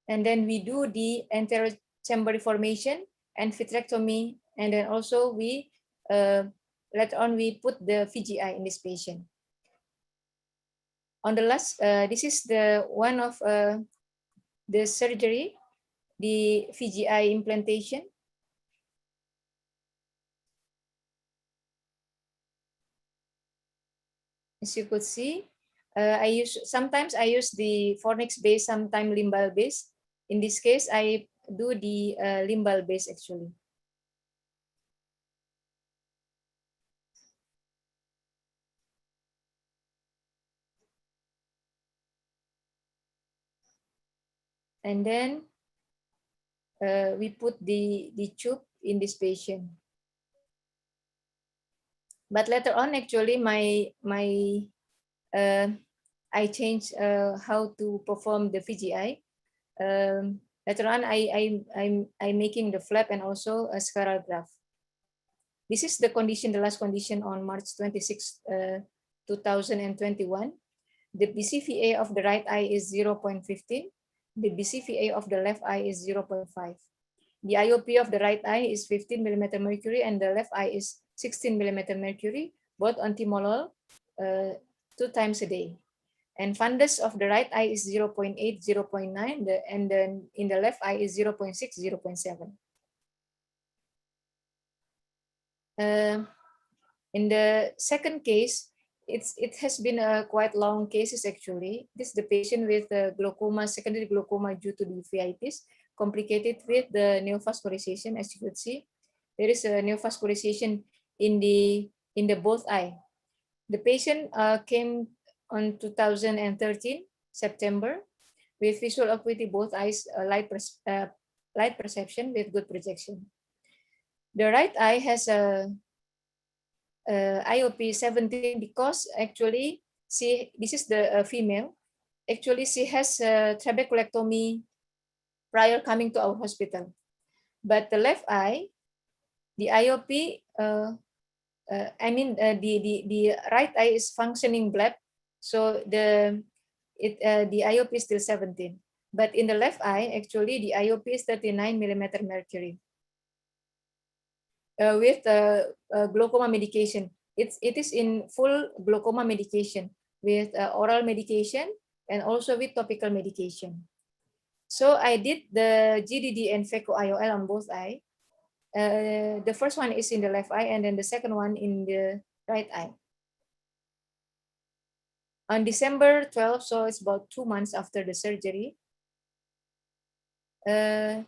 And then we do the anterior chamber deformation and vitrectomy. And then also we, later on, we put the VGI in this patient. On the last, this is the one of the surgery, the VGI implantation. As you could see, sometimes I use the fornix base, sometimes limbal base. In this case, I do the limbal base actually. And then we put the tube in this patient. But later on, actually, I changed how to perform the VGI. Later on, I'm making the flap and also a scleral graft. This is the condition, the last condition on March 26, 2021. The BCVA of the right eye is 0.15. The BCVA of the left eye is 0.5. The IOP of the right eye is 15 mm mercury and the left eye is 16 millimeter mercury, both on timolol 2 times a day. And fundus of the right eye is 0.8, 0.9, and then in the left eye is 0.6, 0.7. In the second case, it has been a quite long cases actually. This is the patient with glaucoma, secondary glaucoma due to the uveitis, complicated with the neovascularization. As you could see, there is a neovascularization in the both eye. The patient came on 2013 September with visual acuity both eyes, light perception with good projection. The right eye has a IOP 17 because actually this is the female. Actually, she has a trabeculectomy prior coming to our hospital. But the left eye, the IOP, the right eye is functioning black, so the IOP is still 17. But in the left eye, actually the IOP is 39 millimeter mercury. With glaucoma medication, it is in full glaucoma medication with oral medication and also with topical medication. So I did the GDD and phaco-IOL on both eye. The first one is in the left eye and then the second one in the right eye. On December 12, so it's about 2 months after the surgery, the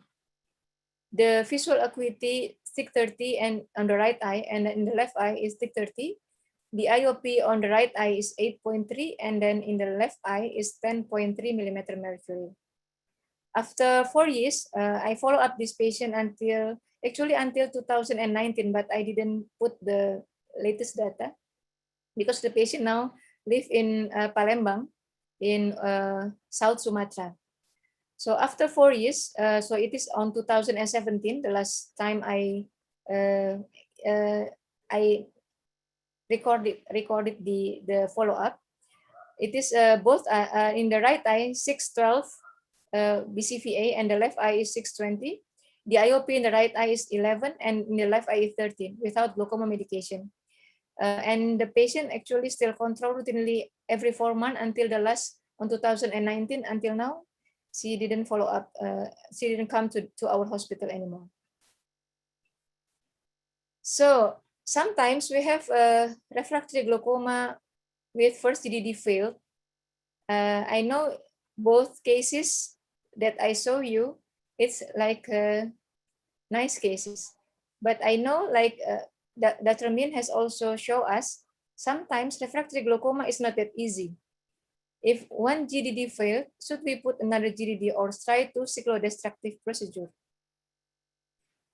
visual acuity 630 and on the right eye, and in the left eye is 630. The IOP on the right eye is 8.3 and then in the left eye is 10.3 millimeter mercury. After 4 years, I follow up this patient until 2019, but I didn't put the latest data because the patient now live in Palembang in South Sumatra. So after 4 years, so it is on 2017, the last time I recorded the follow-up. It is both in the right eye 612 BCVA and the left eye is 620. The IOP in the right eye is 11 and in the left eye is 13 without glaucoma medication. And the patient actually still controlled routinely every 4 months until the last on 2019 until now. She didn't follow up. She didn't come to our hospital anymore. So sometimes we have refractory glaucoma with first GDD failed. I know both cases that I show you, it's like nice cases. But I know like Dr. Min has also shown us, sometimes refractory glaucoma is not that easy. If one GDD failed, should we put another GDD or try to cyclodestructive procedure?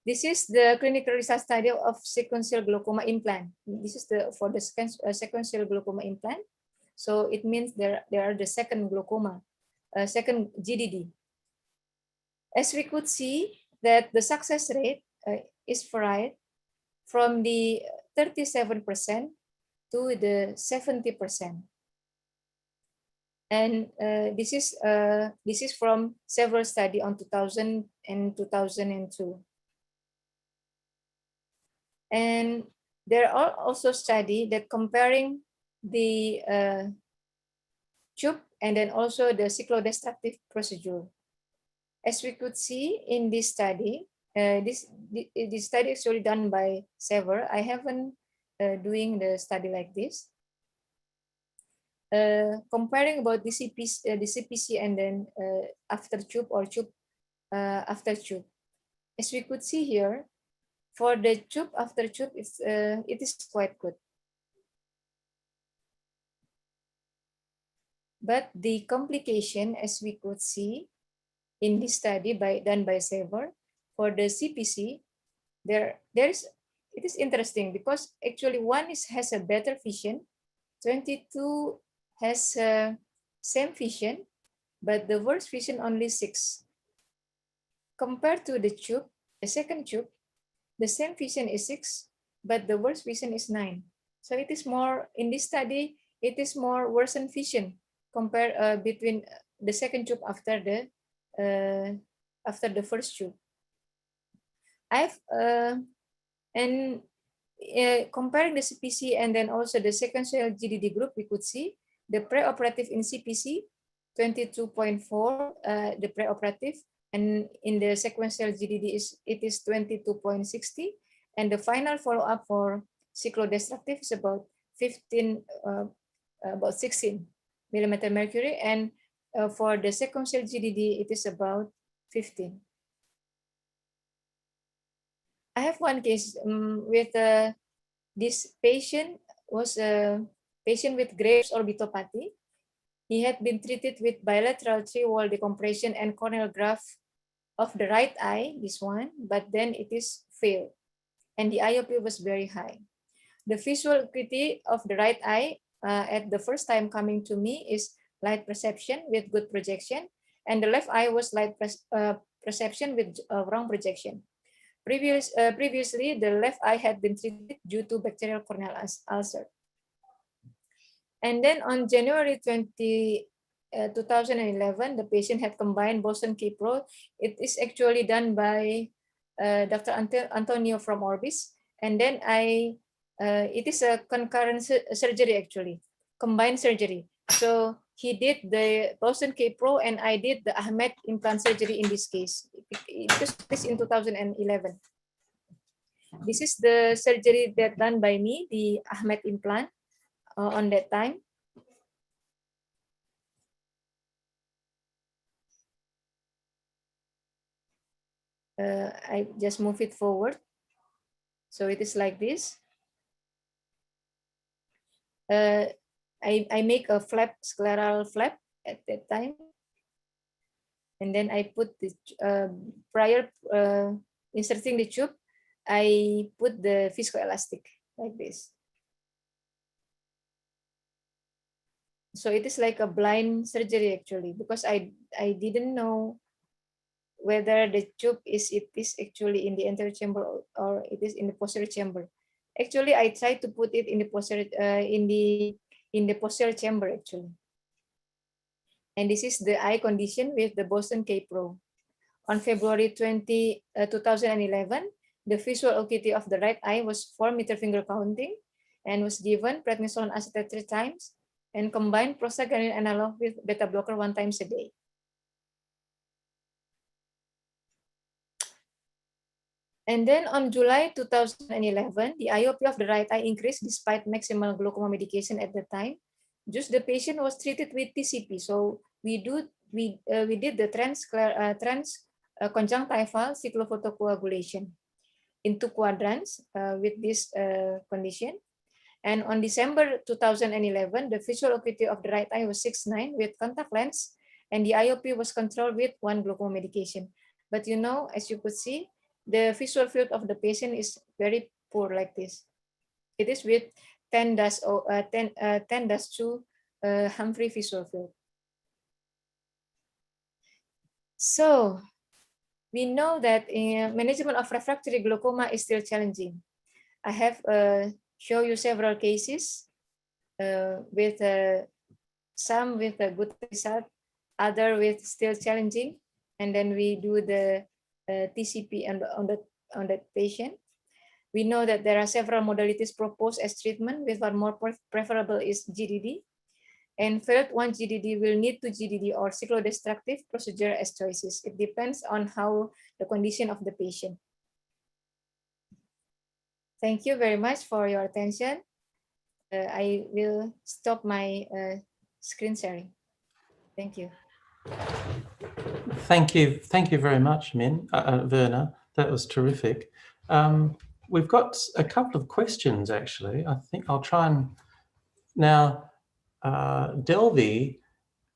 This is the clinical result study of sequential glaucoma implant. This is for the sequential glaucoma implant. So it means there are the second glaucoma, second GDD. As we could see that the success rate is varied from the 37% to the 70%. And this is from several studies on 2000 and 2002. And there are also studies that comparing the tube and then also the cyclodestructive procedure. As we could see in this study, this study is actually done by several. I haven't doing the study like this. Comparing about the CPC and then after tube or tube after tube. As we could see here, for the tube after tube, it is quite good. But the complication, as we could see in this study done by Sever, for the CPC, it is interesting because actually one has a better vision, 22 has same vision, but the worst vision only 6. Compared to the tube, the second tube, the same vision is 6, but the worst vision is 9. So it is more, in this study, it is more worsened vision compared between the second tube after the first tube. And comparing the CPC and then also the sequential GDD group, we could see the preoperative in CPC 22.4, the preoperative, and in the sequential GDD it is 22.60, and the final follow-up for cyclodestructive is about 16 millimeter mercury, and for the sequential GDD it is about 15. I have one case with this patient was a patient with Graves' orbitopathy. He had been treated with bilateral tree-wall decompression and corneal graft of the right eye, this one, but then it is failed, and the IOP was very high. The visual acuity of the right eye at the first time coming to me is light perception with good projection, and the left eye was light perception with wrong projection. Previously, the left eye had been treated due to bacterial corneal ulcer. And then on January 20, 2011, the patient had combined Boston K-Pro. It is actually done by Dr. Antonio from Orbis. And then it is a concurrent surgery actually, combined surgery. So he did the Boston K-Pro and I did the Ahmed implant surgery in this case. It was in 2011. This is the surgery that done by me, the Ahmed implant on that time. I just move it forward. So it is like this. I make a flap, scleral flap at that time. And then I put the, prior inserting the tube, I put the viscoelastic like this. So it is like a blind surgery actually, because I didn't know whether the tube is actually in the anterior chamber or it is in the posterior chamber. Actually, I tried to put it in the posterior in the posterior chamber actually. And this is the eye condition with the Boston K-Pro. On February 20, 2011, the visual acuity of the right eye was 4 meter finger counting and was given prednisolone acetate 3 times and combined prostaglandin analog with beta blocker 1 time a day. And then on July 2011, the IOP of the right eye increased despite maximal glaucoma medication at the time. Just the patient was treated with TCP. So we did the transconjunctival cyclophotocoagulation in 2 quadrants with this condition. And on December 2011, the visual acuity of the right eye was 6.9 with contact lens, and the IOP was controlled with 1 glaucoma medication. But you know, as you could see, the visual field of the patient is very poor like this. It is with 10-2 Humphrey visual field. So we know that management of refractory glaucoma is still challenging. I have show you several cases with some with a good result, other with still challenging, and then we do the TCP on that patient. We know that there are several modalities proposed as treatment, with one more preferable is GDD. And failed 1 GDD will need 2 GDD or cyclodestructive procedure as choices. It depends on how the condition of the patient. Thank you very much for your attention. I will stop my screen sharing. Thank you. Thank you very much, Verna. That was terrific. We've got a couple of questions, actually. I think I'll try and now. Delvi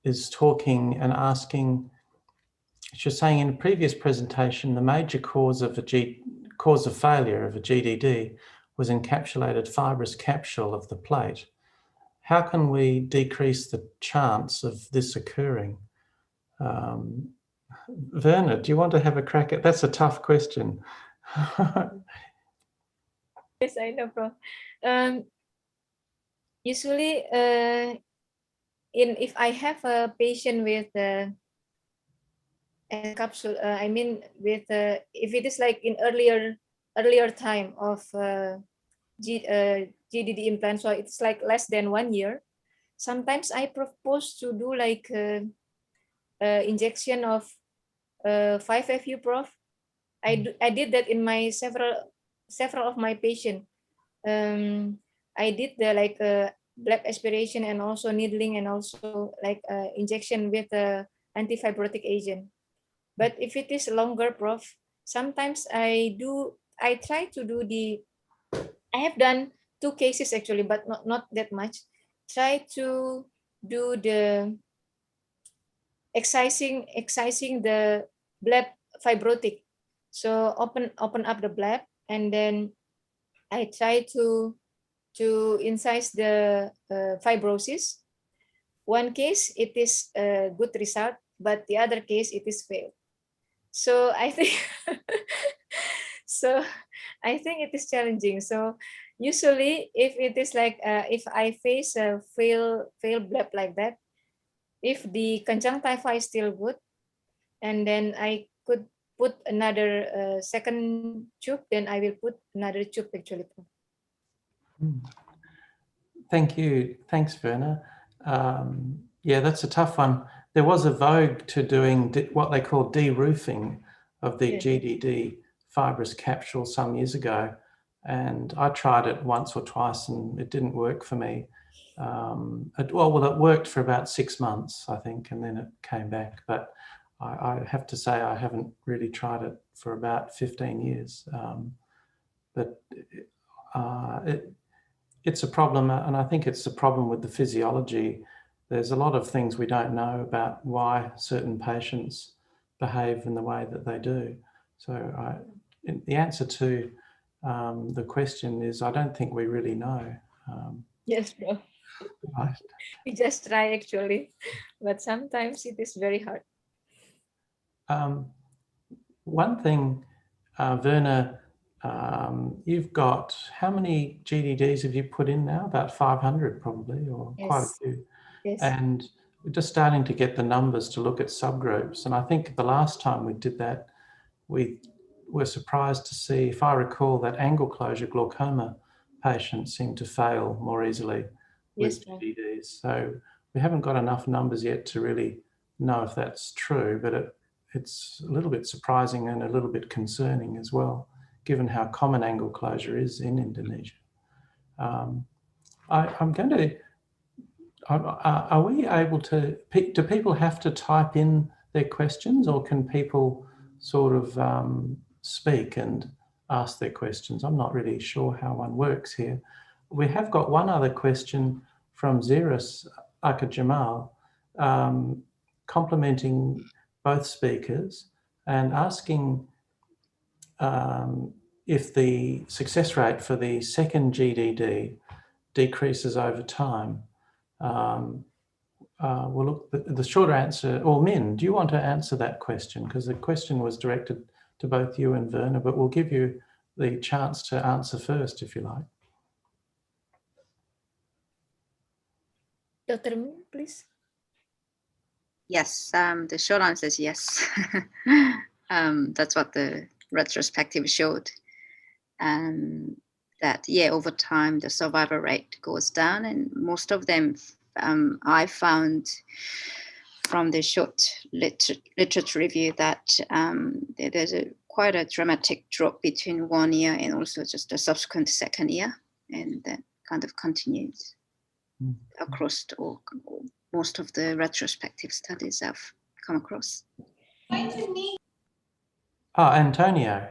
is talking and asking. She's saying in a previous presentation, the major cause of failure of a GDD was encapsulated fibrous capsule of the plate. How can we decrease the chance of this occurring? Verna, do you want to have a crack at? That's a tough question. Yes, I know, Prof. Usually, if I have a patient with capsule, I mean with if it is like in earlier time of GDD implant, so it's like less than 1 year. Sometimes I propose to do like injection of 5FU, Prof. I did that in my several of my patients. I did the like bleb aspiration and also needling and also like injection with antifibrotic agent. But if it is longer, Prof, sometimes I try to do I have done 2 cases actually, but not that much. Try to do the excising the bleb fibrotic. So open up the bleb, and then I try to incise the fibrosis. One case it is a good result, but the other case it is failed. So I think it is challenging. So usually if it is like if I face a failed bleb like that, if the conjunctiva is still good, and then I could put another second tube, then I will put another tube actually. Thank you. Thanks, Verna. Yeah, that's a tough one. There was a vogue to doing what they call de-roofing of the GDD fibrous capsule some years ago. And I tried it once or twice and it didn't work for me. It worked for about 6 months, I think, and then it came back. But I have to say I haven't really tried it for about 15 years. It's a problem, and I think it's a problem with the physiology. There's a lot of things we don't know about why certain patients behave in the way that they do. So the answer to the question is I don't think we really know. Yes, bro. We just try actually, but sometimes it is very hard. One thing, Verna, you've got, how many GDDs have you put in now? About 500 probably, or quite a few. Yes. And we're just starting to get the numbers to look at subgroups. And I think the last time we did that, we were surprised to see, if I recall, that angle closure glaucoma patients seem to fail more easily with GDDs. So we haven't got enough numbers yet to really know if that's true, but it's a little bit surprising and a little bit concerning as well, given how common angle closure is in Indonesia. I'm going to, are we able to, do people have to type in their questions, or can people sort of speak and ask their questions? I'm not really sure how one works here. We have got one other question from Zeris Akajamal, complimenting both speakers and asking if the success rate for the second GDD decreases over time. Well, look, the short answer, or Min, do you want to answer that question? Because the question was directed to both you and Verna, but we'll give you the chance to answer first, if you like. Dr. Min, please. Yes, the short answer is yes. That's what the retrospective showed. And that, yeah, over time, the survival rate goes down. And most of them I found from the short literature review that there's quite a dramatic drop between 1 year and also just the subsequent second year. And that kind of continues across most of the retrospective studies I've come across. Antonio.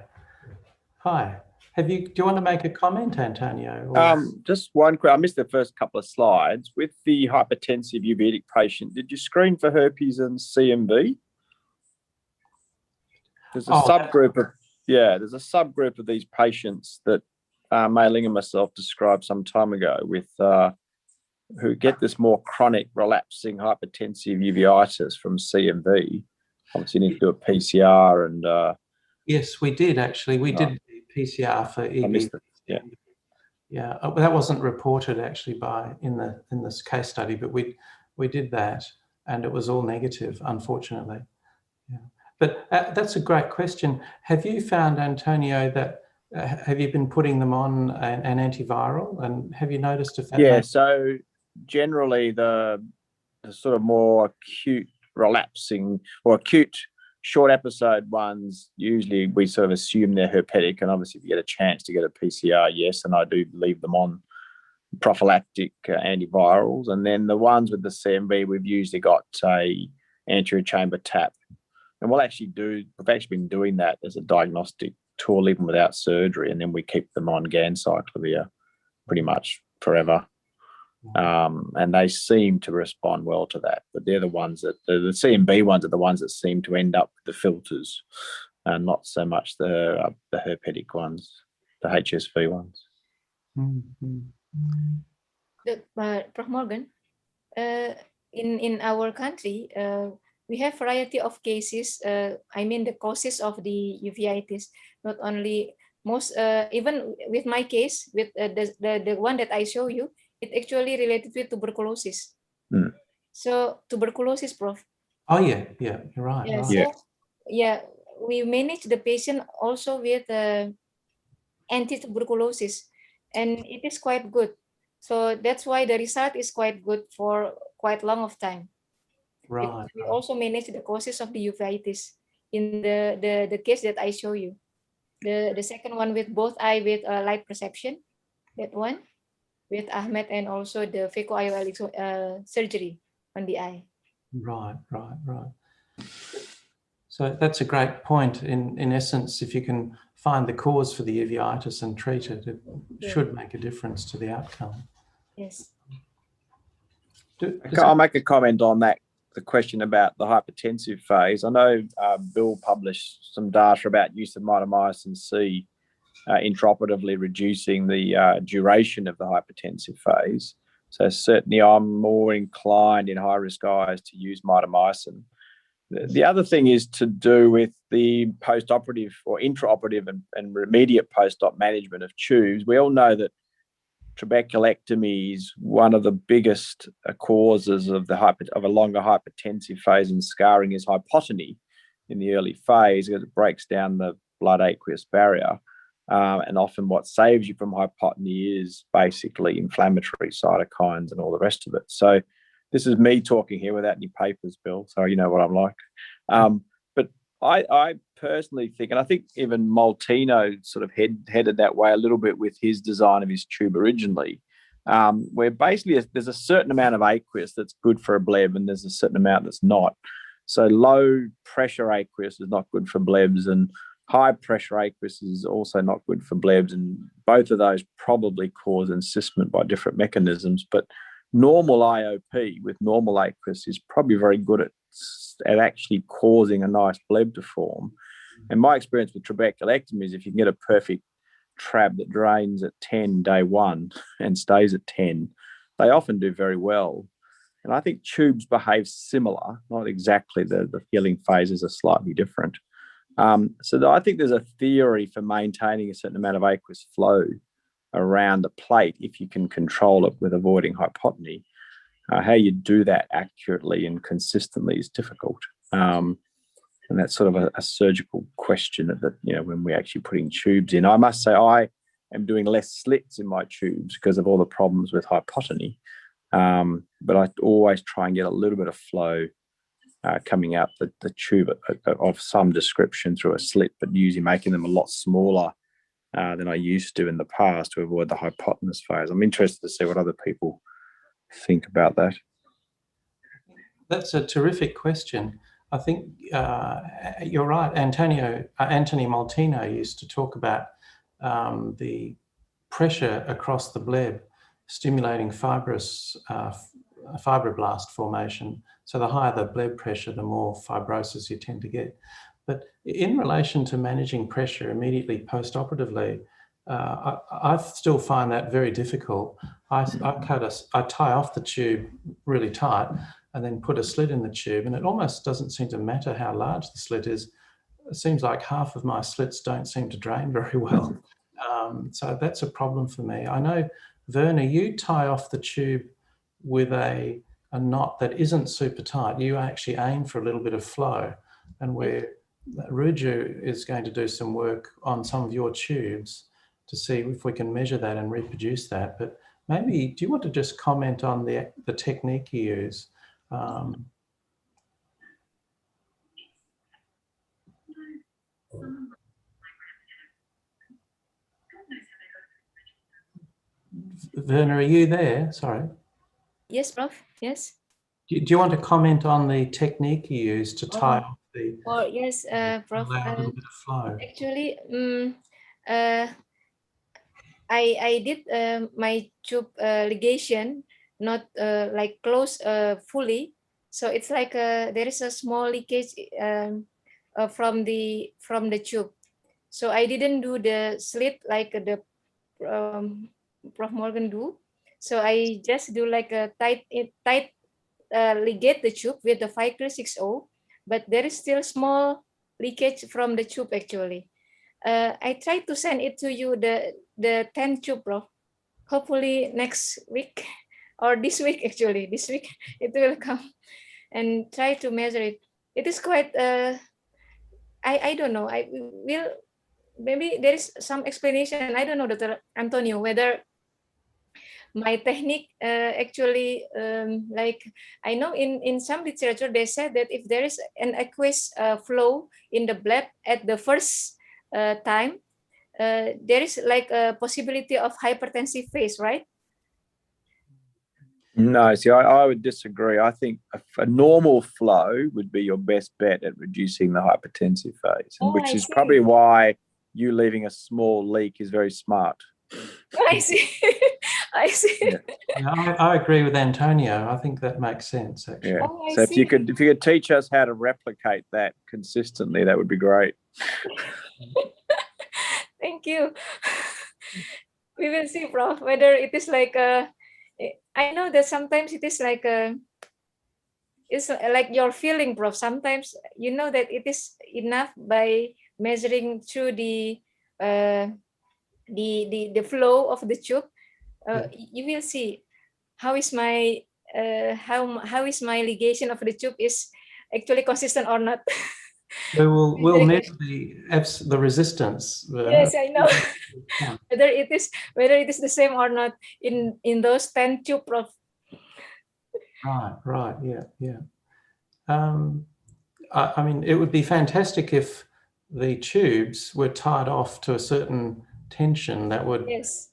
Hi. Do you want to make a comment, Antonio? Just one question. I missed the first couple of slides. With the hypertensive uveitic patient, did you screen for herpes and CMV? There's a subgroup of there's a subgroup of these patients that Mei Ling and myself described some time ago with who get this more chronic relapsing hypertensive uveitis from CMV. Obviously, you need to do a PCR and. Yes, we did actually. We did PCR for EV. I missed it. Yeah. That wasn't reported actually in this case study, but we did that, and it was all negative, unfortunately. Yeah. But that's a great question. Have you found, Antonio, that have you been putting them on an antiviral, and have you noticed if that? Yeah, so generally the sort of more acute relapsing or acute short episode ones, usually we sort of assume they're herpetic, and obviously if you get a chance to get a PCR, yes, and I do leave them on prophylactic antivirals. And then the ones with the CMV, we've usually got a anterior chamber tap, and we've actually been doing that as a diagnostic tool even without surgery, and then we keep them on ganciclovir pretty much forever. And they seem to respond well to that, but they're the ones that the CMV ones are the ones that seem to end up with the filters, and not so much the herpetic ones, the HSV ones. Prof. Morgan, in our country, we have variety of cases. I mean, the causes of the uveitis, not only even with my case, with the one that I show you, it actually related with tuberculosis. So tuberculosis, Prof. Oh yeah, you're right. Yeah, right. so yeah, we manage the patient also with anti-tuberculosis, and it is quite good. So that's why the result is quite good for quite long of time. Right. We also manage the causes of the uveitis in the case that I show you. The second one with both eye with light perception, that one with Ahmed, and also the phaco-IOL surgery on the eye. Right. So that's a great point. In essence, if you can find the cause for the uveitis and treat it, it should make a difference to the outcome. Yes. I'll make a comment on that, the question about the hypertensive phase. I know Bill published some data about use of mitomycin C intraoperatively reducing the duration of the hypertensive phase. So certainly I'm more inclined in high-risk eyes to use mitomycin. The other thing is to do with the post-operative or intraoperative and immediate post-op management of tubes. We all know that trabeculectomy is one of the biggest causes of a longer hypertensive phase, and scarring is hypotony in the early phase because it breaks down the blood aqueous barrier. And often what saves you from hypotony is basically inflammatory cytokines and all the rest of it. So this is me talking here without any papers, Bill, so you know what I'm like. But I personally think, and I think even Maltino sort of headed that way a little bit with his design of his tube originally, where basically there's a certain amount of aqueous that's good for a bleb and there's a certain amount that's not. So low pressure aqueous is not good for blebs, and high pressure aqueous is also not good for blebs, and both of those probably cause encystment by different mechanisms. But normal IOP with normal aqueous is probably very good at actually causing a nice bleb to form. And my experience with trabeculectomy is if you can get a perfect trab that drains at 10 day one and stays at 10, they often do very well. And I think tubes behave similar, not exactly. The healing phases are slightly different. So I think there's a theory for maintaining a certain amount of aqueous flow around the plate if you can control it with avoiding hypotony. How you do that accurately and consistently is difficult. And that's sort of a surgical question that, when we're actually putting tubes in. I must say I am doing less slits in my tubes because of all the problems with hypotony. But I always try and get a little bit of flow coming out the tube of some description through a slit, but usually making them a lot smaller than I used to in the past to avoid the hypotenuse phase. I'm interested to see what other people think about that. That's a terrific question. I think you're right. Anthony Maltino used to talk about the pressure across the bleb stimulating fibroblast formation. So the higher the bleb pressure, the more fibrosis you tend to get. But in relation to managing pressure immediately post-operatively, I still find that very difficult. I tie off the tube really tight and then put a slit in the tube, and it almost doesn't seem to matter how large the slit is. It seems like half of my slits don't seem to drain very well. So that's a problem for me. I know, Werner, you tie off the tube with a knot that isn't super tight. You actually aim for a little bit of flow, and we're Ruju is going to do some work on some of your tubes to see if we can measure that and reproduce that. But maybe, do you want to just comment on the technique you use? Werner, are you there? Sorry. Yes, Prof. Yes. Do you want to comment on the technique you use to tie off the... Oh, yes, Prof. Allow a little bit of flow. Actually, I did my tube ligation, not like close fully. So it's like there is a small leakage from the tube. So I didn't do the slit like the Prof. Morgan do. So I just do like a tight ligate the tube with the Ficre 60, but there is still small leakage from the tube actually. I try to send it to you, the 10 tube, Prof. Hopefully next week or this week actually. This week it will come and try to measure it. It is quite, I don't know, I will, maybe there is some explanation. I don't know, Dr. Antonio, whether my technique actually, like I know in some literature, they said that if there is an aqueous flow in the blood at the first time, there is like a possibility of hypertensive phase, right? No, see, I would disagree. I think a normal flow would be your best bet at reducing the hypertensive phase, which is probably why you leaving a small leak is very smart. I see. I see. Yeah. I agree with Antonio. I think that makes sense, actually. Yeah. So if you could teach us how to replicate that consistently, that would be great. Thank you. We will see, Prof, whether it is like I know that sometimes it is like it's like your feeling, Prof. Sometimes you know that it is enough by measuring through the flow of the tube. You will see how is my how is my ligation of the tube is actually consistent or not. We'll measure the resistance. Yes, I know. whether it is the same or not in those 10 tube, Prof. Right, yeah. I mean, it would be fantastic if the tubes were tied off to a certain tension that would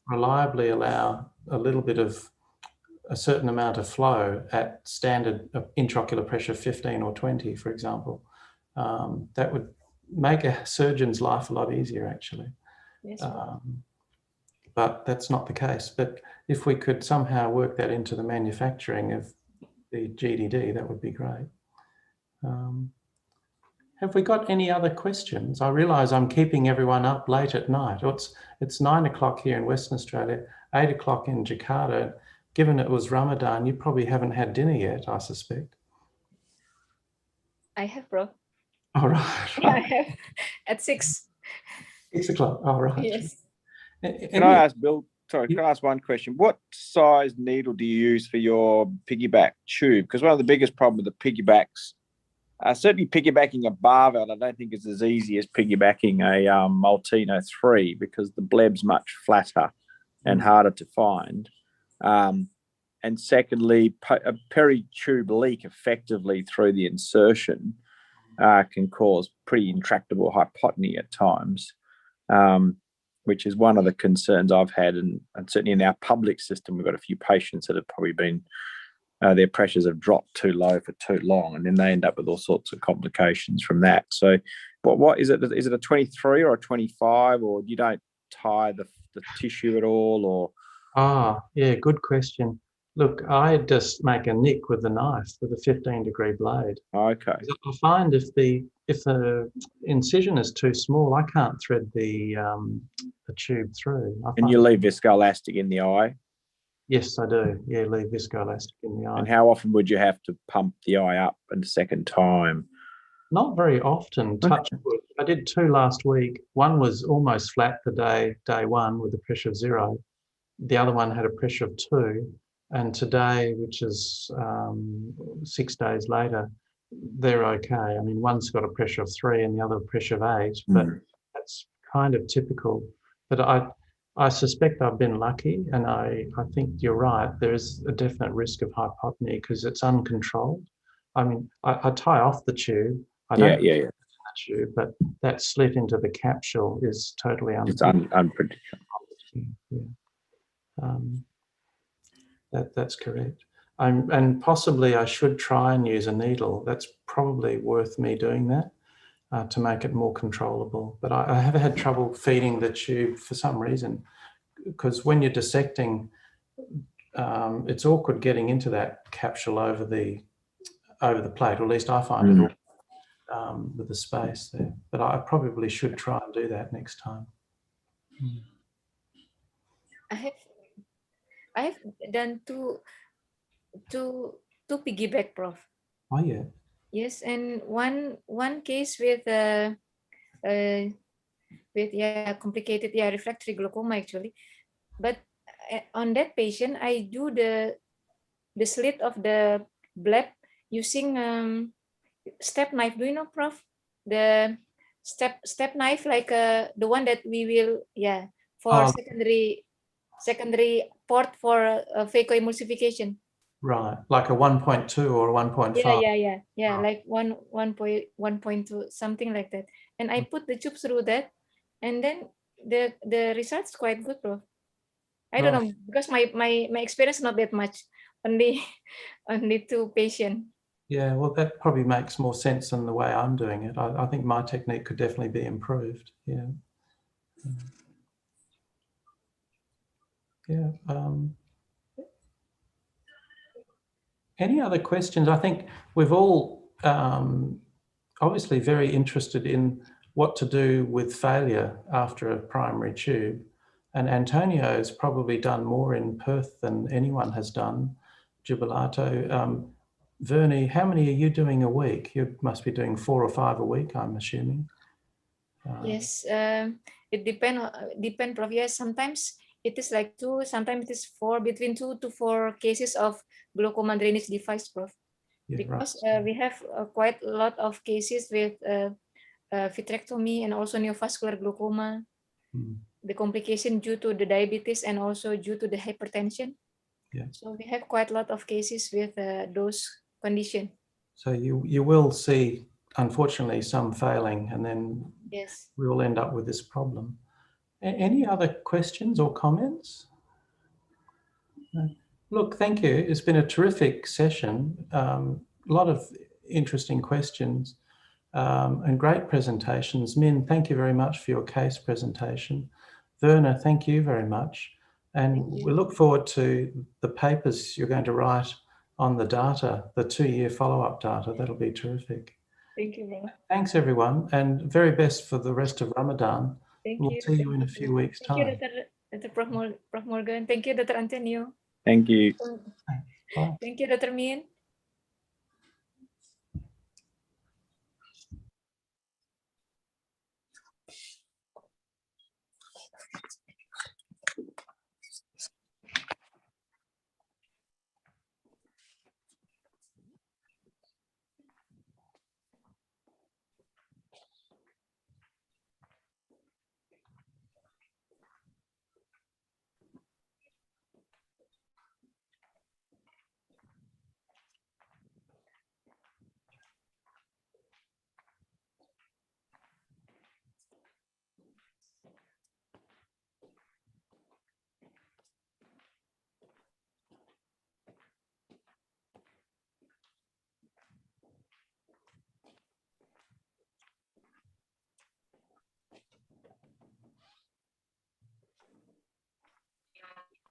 reliably allow a certain amount of flow at standard intraocular pressure 15 or 20, for example. That would make a surgeon's life a lot easier, actually. Yes, but that's not the case. But if we could somehow work that into the manufacturing of the GDD, that would be great. Have we got any other questions? I realise I'm keeping everyone up late at night. It's 9 o'clock here in Western Australia, 8 o'clock in Jakarta. Given it was Ramadan, you probably haven't had dinner yet, I suspect. I have, Prof. All right. I have at 6. 6 o'clock. All right. Yes. Can I ask Bill? Sorry, can I ask one question? What size needle do you use for your piggyback tube? Because one of the biggest problems with the piggybacks, certainly piggybacking a barbell, I don't think is as easy as piggybacking a Multino 3 because the bleb's much flatter and harder to find. And secondly, a peri-tube leak effectively through the insertion can cause pretty intractable hypotony at times, which is one of the concerns I've had. And certainly in our public system, we've got a few patients that have probably been, their pressures have dropped too low for too long, and then they end up with all sorts of complications from that. So what is it? Is it a 23 or a 25, or you don't tie the tissue at all? Or yeah, good question. Look, I just make a nick with the knife with a 15-degree blade. Okay. I find if the incision is too small, I can't thread the tube through. And you leave viscoelastic in the eye? Yes, I do. Yeah, leave viscoelastic in the eye. And how often would you have to pump the eye up a second time? Not very often, touch wood. I did 2 last week. One was almost flat the day one with a pressure of 0. The other one had a pressure of 2. And today, which is 6 days later, they're okay. I mean, one's got a pressure of 3 and the other a pressure of 8, but that's kind of typical. But I suspect I've been lucky, and I think you're right. There is a definite risk of hypopnea because it's uncontrolled. I mean, I tie off the tube. I don't Yeah. the tube, but that slit into the capsule is totally It's unpredictable. Yeah. That's correct. And possibly I should try and use a needle. That's probably worth me doing that to make it more controllable. But I have had trouble feeding the tube for some reason, because when you're dissecting, it's awkward getting into that capsule over the plate, or at least I find it awkward with the space there. But I probably should try and do that next time. I have done two piggyback, Prof. Oh yeah. Yes, and one case with complicated refractory glaucoma actually, but on that patient I do the slit of the bleb using step knife. Do you know, Prof? The step knife, like the one that we will for secondary port for phacoemulsification. Right, like a 1.2 or a 1.5. Yeah, like 1.2, something like that. And I put the tube through that, and then the results quite good, Prof. I don't know, because my experience not that much, only 2 patients. Yeah, well, that probably makes more sense than the way I'm doing it. I think my technique could definitely be improved. Yeah. Yeah. Any other questions? I think we've all obviously very interested in what to do with failure after a primary tube. And Antonio has probably done more in Perth than anyone has done. Jubilato. Vernie, how many are you doing a week? You must be doing 4 or 5 a week, I'm assuming. Yes, it depend, Prof. Yes, sometimes it is like 2, sometimes it is 4, between 2 to 4 cases of glaucoma drainage device, Prof. Yeah, because we have quite a lot of cases with vitrectomy and also neovascular glaucoma. The complication due to the diabetes and also due to the hypertension. Yeah. So we have quite a lot of cases with those conditions. So you will see, unfortunately, some failing, and then we will end up with this problem. Any other questions or comments? No. Look, thank you. It's been a terrific session. A lot of interesting questions and great presentations. Min, thank you very much for your case presentation. Werner, thank you very much. And we look forward to the papers you're going to write on the data, the 2-year follow-up data. That'll be terrific. Thank you, Bro. Thanks, everyone, and very best for the rest of Ramadan. We'll see you in a few weeks' time. Thank you, Dr. Prof. Morgan. Thank you, Dr. Antonio. Thank you. Bye. Thank you, Dr. Min.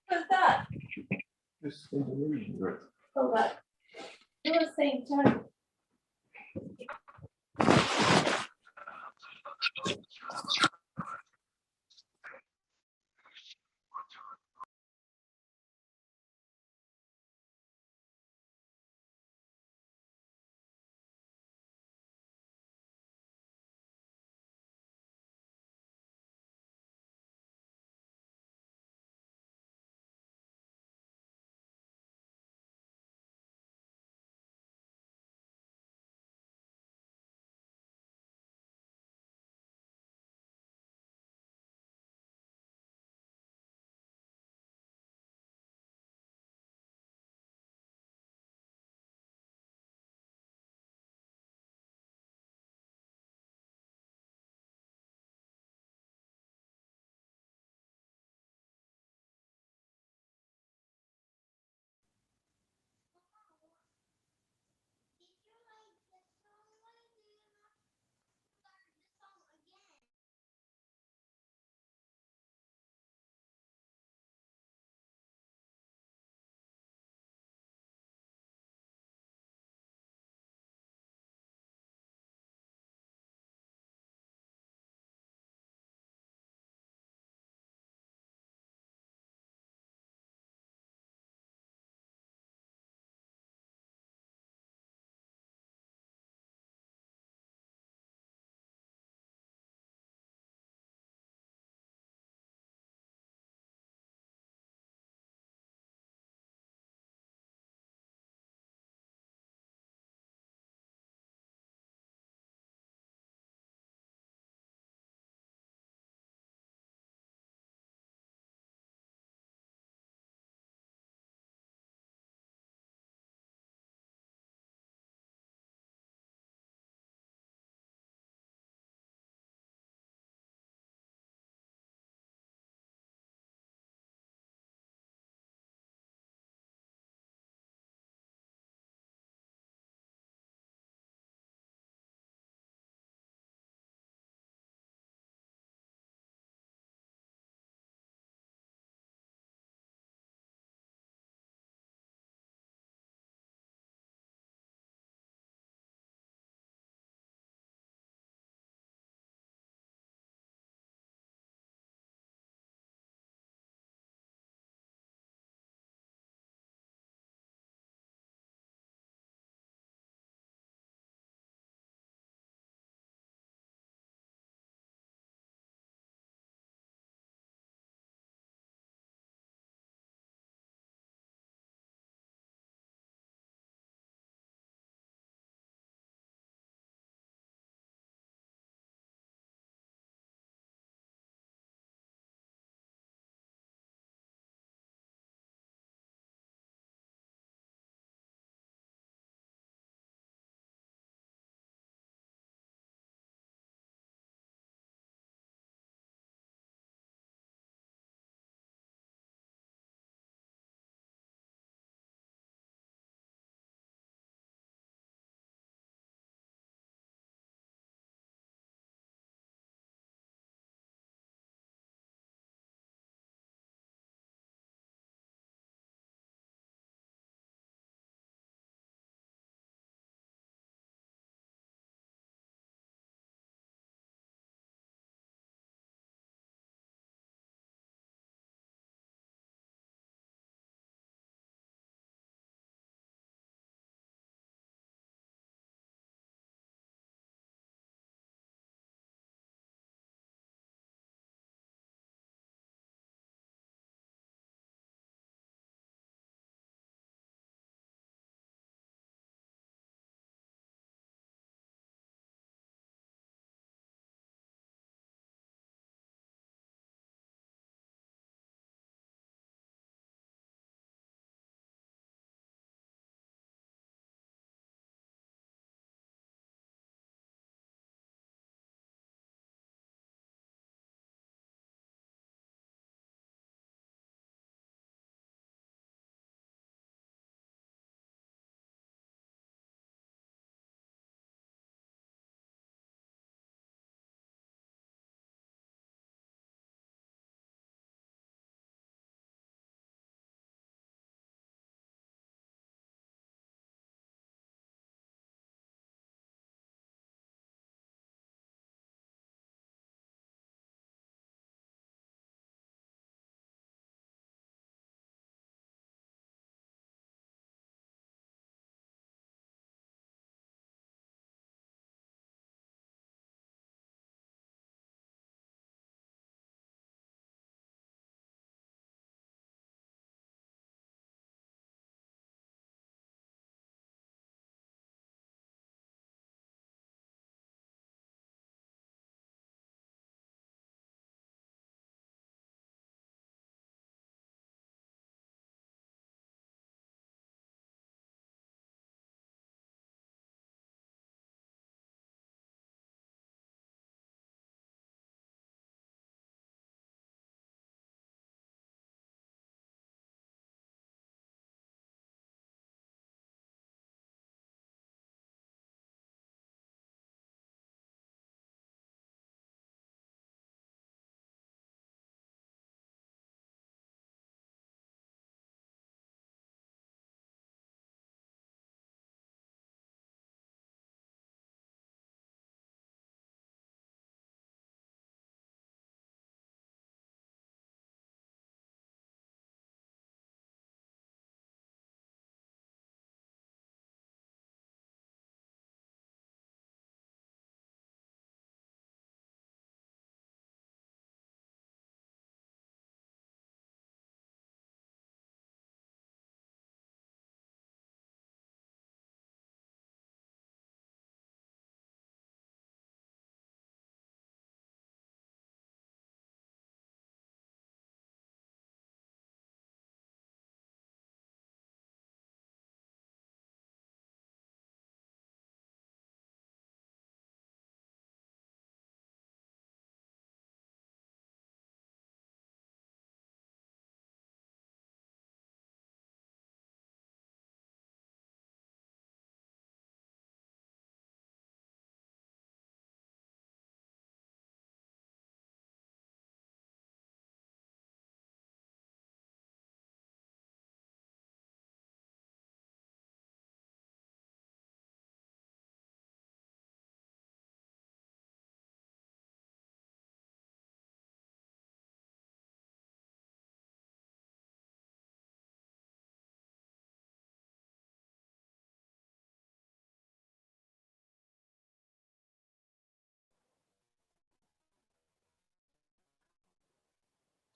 What's that? This interlude. Oh, what? You were saying, Charlie.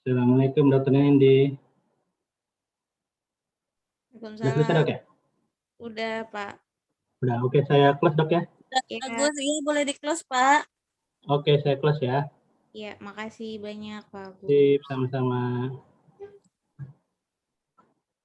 Assalamualaikum Dr. Nindi. Udah selesai Waalaikumsalam. dok ya? Udah, Pak. Udah, oke saya close dok ya? Ya. Bagus, iya boleh di-close, Pak. Oke, saya close ya. Ya, makasih banyak Pak Agus. Sip, sama-sama.